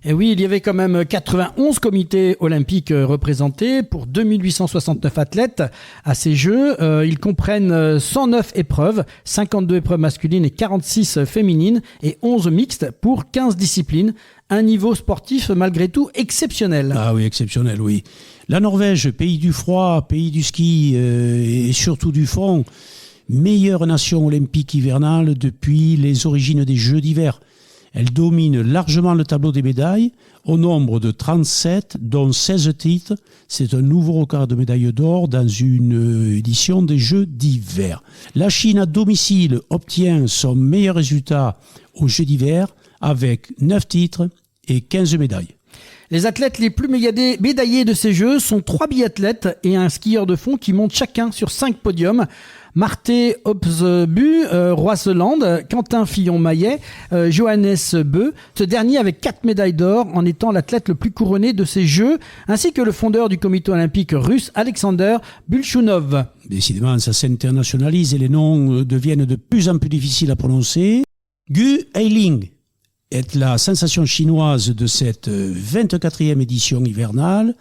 A: Et oui, il y avait quand même 91 comités olympiques représentés pour 2869 athlètes à ces Jeux. Ils comprennent 109 épreuves, 52 épreuves masculines et 46 féminines et 11 mixtes pour 15 disciplines. Un niveau sportif malgré tout exceptionnel.
G: Ah oui, exceptionnel, oui. La Norvège, pays du froid, pays du ski et surtout du fond, meilleure nation olympique hivernale depuis les origines des Jeux d'hiver. Elle domine largement le tableau des médailles, au nombre de 37, dont 16 titres. C'est un nouveau record de médailles d'or dans une édition des Jeux d'hiver. La Chine à domicile obtient son meilleur résultat aux Jeux d'hiver avec 9 titres et 15 médailles.
A: Les athlètes les plus médaillés de ces Jeux sont 3 biathlètes et un skieur de fond qui montent chacun sur 5 podiums. Marte Hopsbu, Roisseland, Quentin Fillon-Maillet, Johannes Beu. Ce dernier avec 4 médailles d'or en étant l'athlète le plus couronné de ces Jeux, ainsi que le fondeur du comité olympique russe, Alexander Bulchunov.
G: Décidément, ça s'internationalise et les noms deviennent de plus en plus difficiles à prononcer. Gu Eiling est la sensation chinoise de cette 24e édition hivernale,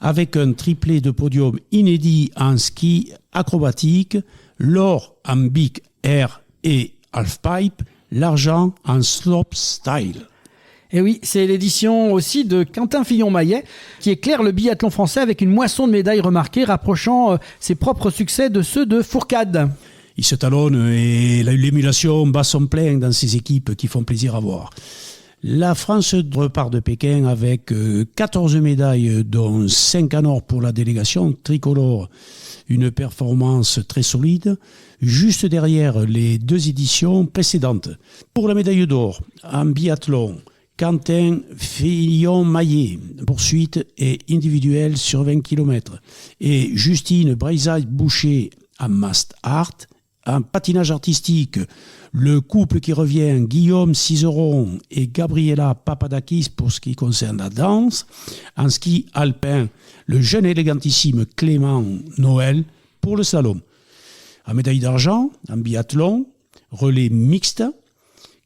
G: avec un triplé de podium inédit en ski acrobatique, l'or en big air et halfpipe, l'argent en slopestyle.
A: Et oui, c'est l'édition aussi de Quentin Fillon-Maillet qui éclaire le biathlon français avec une moisson de médailles remarquée, rapprochant ses propres succès de ceux de Fourcade.
G: Il se talonne et l'émulation bat son plein dans ces équipes qui font plaisir à voir. La France repart de Pékin avec 14 médailles, dont 5 en or pour la délégation tricolore. Une performance très solide, juste derrière les 2 éditions précédentes. Pour la médaille d'or, en biathlon, Quentin Fillon-Maillet, poursuite et individuelle sur 20 km. Et Justine Breisailles-Boucher en mast art. En patinage artistique, le couple qui revient, Guillaume Cizeron et Gabriela Papadakis pour ce qui concerne la danse. En ski alpin, le jeune élégantissime Clément Noël pour le slalom. En médaille d'argent, en biathlon, relais mixte,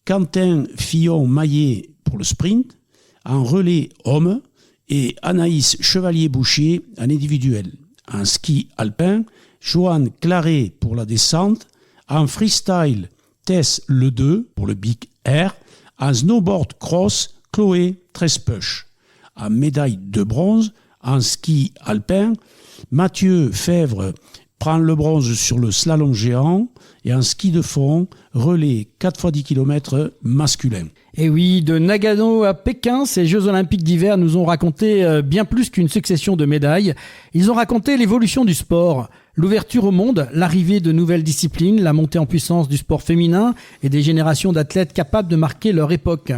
G: Quentin Fillon-Maillet pour le sprint. En relais homme et Anaïs Chevalier-Boucher en individuel. En ski alpin, Joanne Claret pour la descente. En freestyle, Tess Le 2 pour le big air. En snowboard cross, Chloé Trespuch. En médaille de bronze, en ski alpin, Mathieu Fèvre prend le bronze sur le slalom géant. Et en ski de fond, relais 4x10 km masculin.
A: Et oui, de Nagano à Pékin, ces Jeux Olympiques d'hiver nous ont raconté bien plus qu'une succession de médailles. Ils ont raconté l'évolution du sport, l'ouverture au monde, l'arrivée de nouvelles disciplines, la montée en puissance du sport féminin et des générations d'athlètes capables de marquer leur époque.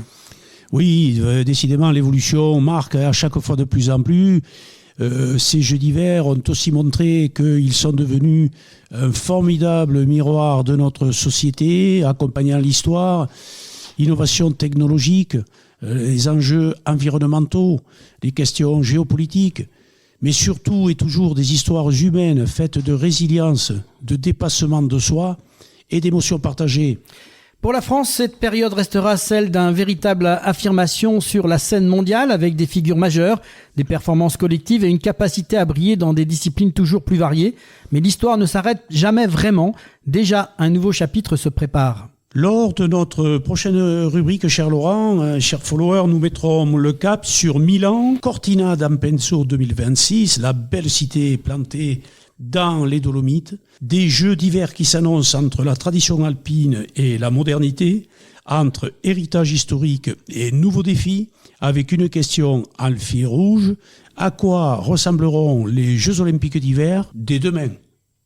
G: Oui, décidément, l'évolution marque à chaque fois de plus en plus. Ces Jeux d'hiver ont aussi montré qu'ils sont devenus un formidable miroir de notre société, accompagnant l'histoire, l'innovation technologique, les enjeux environnementaux, les questions géopolitiques, mais surtout et toujours des histoires humaines faites de résilience, de dépassement de soi et d'émotions partagées.
A: Pour la France, cette période restera celle d'une véritable affirmation sur la scène mondiale avec des figures majeures, des performances collectives et une capacité à briller dans des disciplines toujours plus variées. Mais l'histoire ne s'arrête jamais vraiment. Déjà, un nouveau chapitre se prépare.
G: Lors de notre prochaine rubrique, cher Laurent, chers followers, nous mettrons le cap sur Milan, Cortina d'Ampezzo 2026, la belle cité plantée dans les Dolomites, des Jeux d'hiver qui s'annoncent entre la tradition alpine et la modernité, entre héritage historique et nouveaux défis, avec une question en fil rouge: à quoi ressembleront les Jeux olympiques d'hiver dès demain?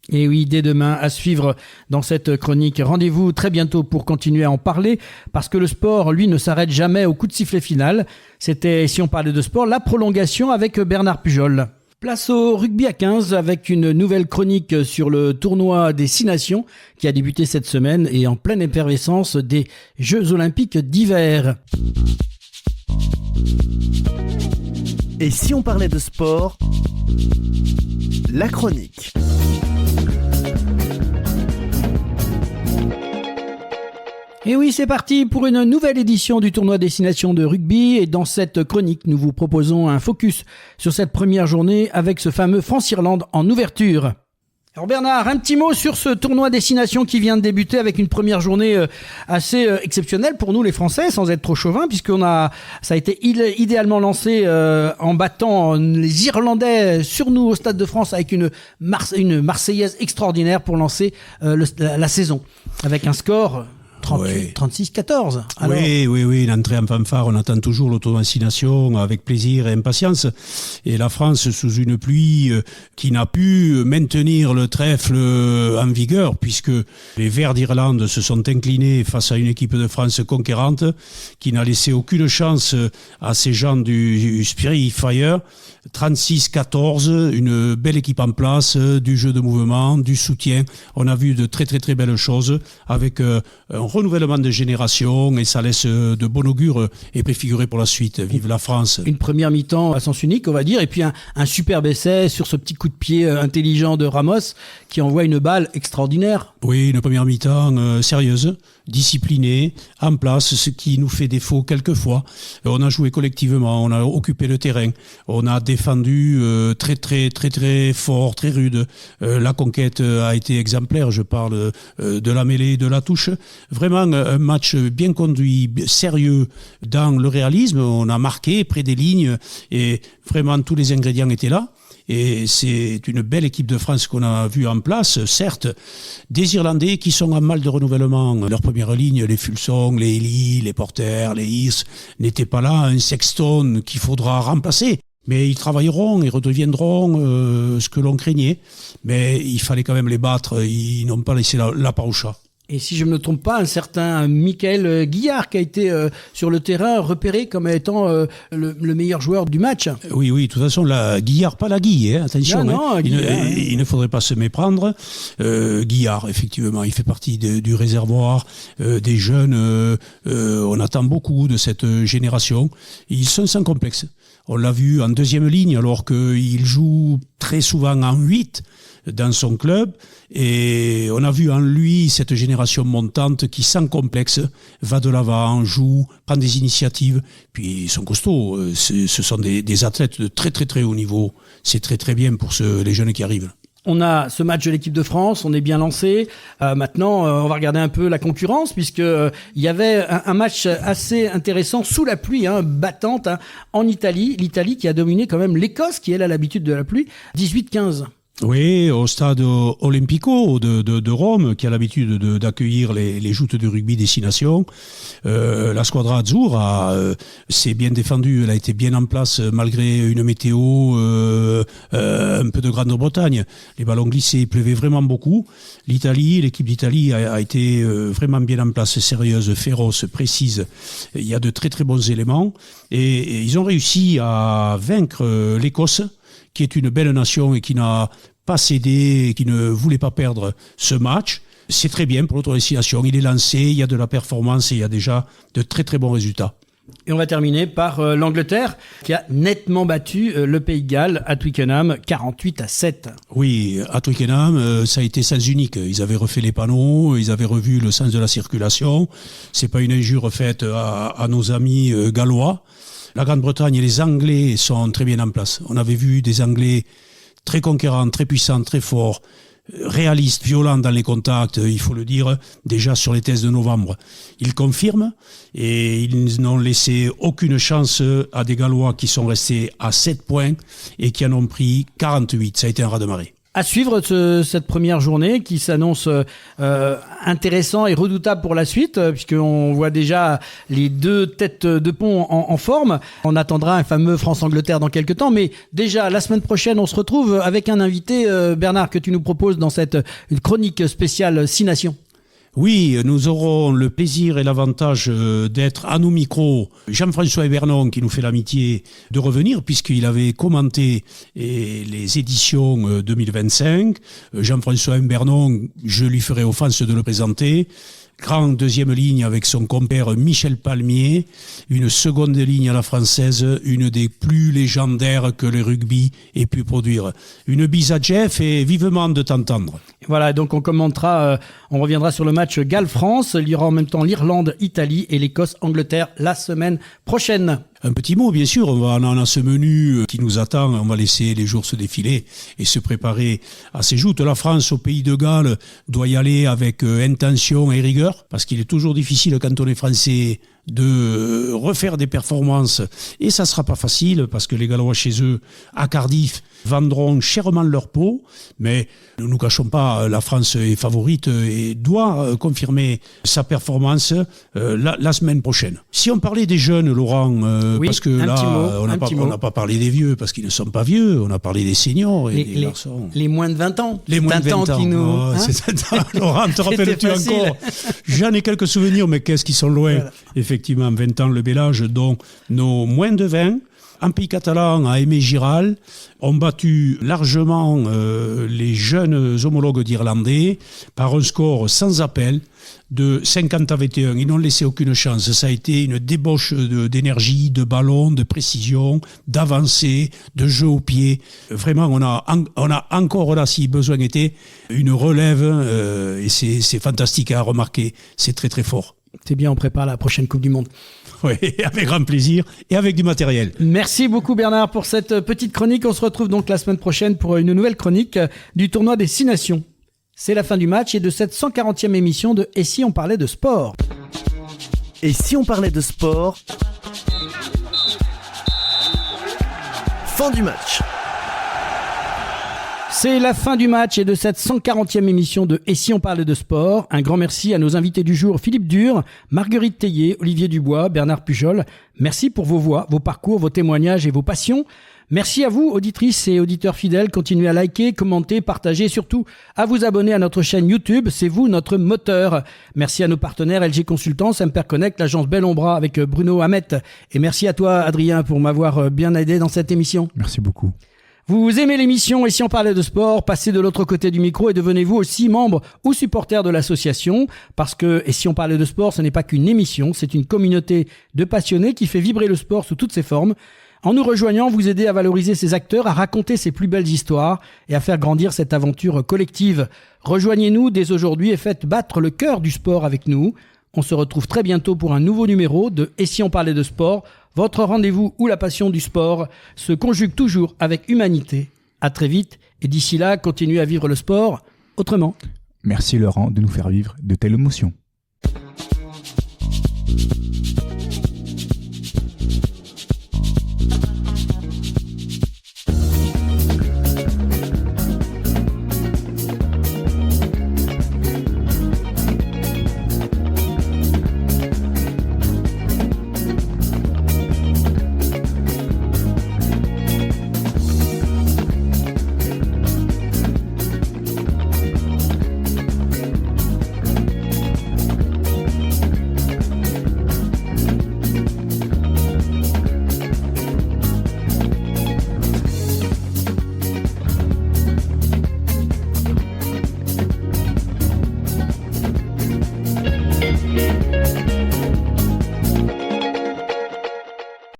A: Et oui, dès demain, à suivre dans cette chronique. Rendez-vous très bientôt pour continuer à en parler, parce que le sport, lui, ne s'arrête jamais au coup de sifflet final. C'était, si on parlait de sport, la prolongation avec Bernard Pujol. Place au rugby à 15 avec une nouvelle chronique sur le tournoi des 6 nations qui a débuté cette semaine et en pleine effervescence des Jeux olympiques d'hiver.
E: Et si on parlait de sport, la chronique.
A: Et oui, c'est parti pour une nouvelle édition du tournoi Destination de rugby. Et dans cette chronique, nous vous proposons un focus sur cette première journée avec ce fameux France-Irlande en ouverture. Alors Bernard, un petit mot sur ce tournoi Destination qui vient de débuter avec une première journée assez exceptionnelle pour nous les Français, sans être trop chauvin, ça a été idéalement lancé en battant les Irlandais sur nous au Stade de France avec une Marseillaise extraordinaire pour lancer la saison avec un score 36-14. Alors...
G: Oui, l'entrée en fanfare, on attend toujours l'autovaccination avec plaisir et impatience. Et la France, sous une pluie qui n'a pu maintenir le trèfle en vigueur, puisque les Verts d'Irlande se sont inclinés face à une équipe de France conquérante, qui n'a laissé aucune chance à ces gens du Spirit Fire. 36-14, une belle équipe en place, du jeu de mouvement, du soutien. On a vu de très très très belles choses avec un renouvellement de génération et ça laisse de bon augure et préfigurer pour la suite. Vive la France.
A: Une première mi-temps à sens unique, on va dire, et puis un superbe essai sur ce petit coup de pied intelligent de Ramos qui envoie une balle extraordinaire.
G: Oui, une première mi-temps sérieuse, disciplinée, en place, ce qui nous fait défaut quelquefois. On a joué collectivement, on a occupé le terrain, on a défendu très très très très fort, très rude. La conquête a été exemplaire, je parle de la mêlée, de la touche. Vraiment un match bien conduit, sérieux dans le réalisme. On a marqué près des lignes et vraiment tous les ingrédients étaient là. Et c'est une belle équipe de France qu'on a vue en place, certes, des Irlandais qui sont en mal de renouvellement. Leur première ligne, les Fulsong, les Ely, les Porter, les Hirs, n'étaient pas là, un Sexton qu'il faudra remplacer. Mais ils travailleront et redeviendront ce que l'on craignait. Mais il fallait quand même les battre, ils n'ont pas laissé la part au chat.
A: Et si je ne me trompe pas, un certain Michael Guillard qui a été sur le terrain repéré comme étant le meilleur joueur du match.
G: Oui, de toute façon, Guillard, pas la Guille, attention.
A: Non,
G: il ne faudrait pas se méprendre. Guillard, effectivement, il fait partie du réservoir des jeunes. On attend beaucoup de cette génération. Ils sont sans complexe. On l'a vu en deuxième ligne alors qu'il joue très souvent en 8 dans son club et on a vu en lui cette génération montante qui sans complexe va de l'avant, joue, prend des initiatives, puis ils sont costauds, ce sont des athlètes de très très très haut niveau, c'est très très bien pour les jeunes qui arrivent.
A: On a ce match de l'équipe de France, on est bien lancé. Maintenant, on va regarder un peu la concurrence, puisque il y avait un match assez intéressant sous la pluie, battante, en Italie. L'Italie qui a dominé quand même l'Écosse, qui elle a l'habitude de la pluie, 18-15.
G: Oui, au stade Olimpico de Rome, qui a l'habitude d'accueillir les joutes de rugby des 6 nations. La squadra Azzurra s'est bien défendue, elle a été bien en place malgré une météo un peu de Grande-Bretagne. Les ballons glissés, il pleuvait vraiment beaucoup. L'équipe d'Italie a été vraiment bien en place, sérieuse, féroce, précise. Il y a de très très bons éléments et ils ont réussi à vaincre l'Écosse, qui est une belle nation et qui n'a pas cédé, qui ne voulait pas perdre ce match. C'est très bien pour l'autodestination. Il est lancé, il y a de la performance et il y a déjà de très très bons résultats.
A: Et on va terminer par l'Angleterre qui a nettement battu le Pays de Galles à Twickenham 48-7.
G: Oui, à Twickenham, ça a été sens unique. Ils avaient refait les panneaux, ils avaient revu le sens de la circulation. C'est pas une injure faite à nos amis gallois. La Grande-Bretagne et les Anglais sont très bien en place. On avait vu des Anglais très conquérants, très puissants, très forts, réalistes, violents dans les contacts, il faut le dire, déjà sur les tests de novembre. Ils confirment et ils n'ont laissé aucune chance à des Gallois qui sont restés à 7 points et qui en ont pris 48. Ça a été un raz-de-marée.
A: À suivre cette première journée qui s'annonce intéressant et redoutable pour la suite, puisqu'on voit déjà les deux têtes de pont en forme. On attendra un fameux France-Angleterre dans quelques temps, mais déjà la semaine prochaine, on se retrouve avec un invité, Bernard, que tu nous proposes dans cette chronique spéciale 6 Nations.
G: Oui, nous aurons le plaisir et l'avantage d'être à nos micros Jean-François Hébernon qui nous fait l'amitié de revenir puisqu'il avait commenté les éditions 2025. Jean-François Hébernon, je lui ferai offense de le présenter. Grande deuxième ligne avec son compère Michel Palmier, une seconde ligne à la française, une des plus légendaires que le rugby ait pu produire. Une bise à Jeff et vivement de t'entendre.
A: Voilà, donc on commentera, on reviendra sur le match Galles-France. Il y aura en même temps l'Irlande-Italie et l'Écosse-Angleterre la semaine prochaine.
G: Un petit mot, bien sûr, on en a ce menu qui nous attend, on va laisser les jours se défiler et se préparer à ces joutes. La France au Pays de Galles doit y aller avec intention et rigueur, parce qu'il est toujours difficile quand on est français de refaire des performances, et ça sera pas facile, parce que les Gallois chez eux, à Cardiff, vendront chèrement leur peau, mais ne nous cachons pas, la France est favorite et doit confirmer sa performance la semaine prochaine. Si on parlait des jeunes, Laurent,
A: oui,
G: parce que là, on n'a pas parlé des vieux, parce qu'ils ne sont pas vieux, on a parlé des seniors et des garçons.
A: Les moins de 20 ans.
G: Les moins de 20 ans.
A: Qui nous...
G: Oh, hein Laurent, te rappelles-tu encore? J'en ai quelques souvenirs, mais qu'est-ce qu'ils sont loin. Voilà. Effectivement, 20 ans le bel âge, dont nos moins de 20, en pays catalan, à Aimé Giral, ont battu largement les jeunes homologues d'Irlandais par un score sans appel de 50 à 21. Ils n'ont laissé aucune chance. Ça a été une débauche d'énergie, de ballon, de précision, d'avancée, de jeu au pied. Vraiment, on a encore là, si besoin était, une relève et c'est fantastique à remarquer. C'est très très fort.
A: C'est bien, on prépare la prochaine Coupe du Monde.
G: Oui, avec grand plaisir et avec du matériel.
A: Merci beaucoup Bernard pour cette petite chronique. On se retrouve donc la semaine prochaine pour une nouvelle chronique du tournoi des 6 Nations. C'est la fin du match et de cette 140e émission de Et si on parlait de sport.
E: Et si on parlait de sport? Fin du match.
A: C'est la fin du match et de cette 140e émission de Et si on parlait de sport. Un grand merci à nos invités du jour, Philippe Dur, Marguerite Tellier, Olivier Dubois, Bernard Pujol. Merci pour vos voix, vos parcours, vos témoignages et vos passions. Merci à vous, auditrices et auditeurs fidèles. Continuez à liker, commenter, partager et surtout à vous abonner à notre chaîne YouTube. C'est vous, notre moteur. Merci à nos partenaires LG Consultants, Semper Connect, l'agence Bellombra avec Bruno Hamet. Et merci à toi, Adrien, pour m'avoir bien aidé dans cette émission.
D: Merci beaucoup.
A: Vous aimez l'émission Et si on parlait de sport, passez de l'autre côté du micro et devenez vous aussi membre ou supporter de l'association. Parce que Et si on parlait de sport, ce n'est pas qu'une émission, c'est une communauté de passionnés qui fait vibrer le sport sous toutes ses formes. En nous rejoignant, vous aidez à valoriser ces acteurs, à raconter ces plus belles histoires et à faire grandir cette aventure collective. Rejoignez-nous dès aujourd'hui et faites battre le cœur du sport avec nous. On se retrouve très bientôt pour un nouveau numéro de Et si on parlait de sport, votre rendez-vous où la passion du sport se conjugue toujours avec humanité. À très vite et d'ici là, continuez à vivre le sport autrement.
D: Merci Laurent de nous faire vivre de telles émotions.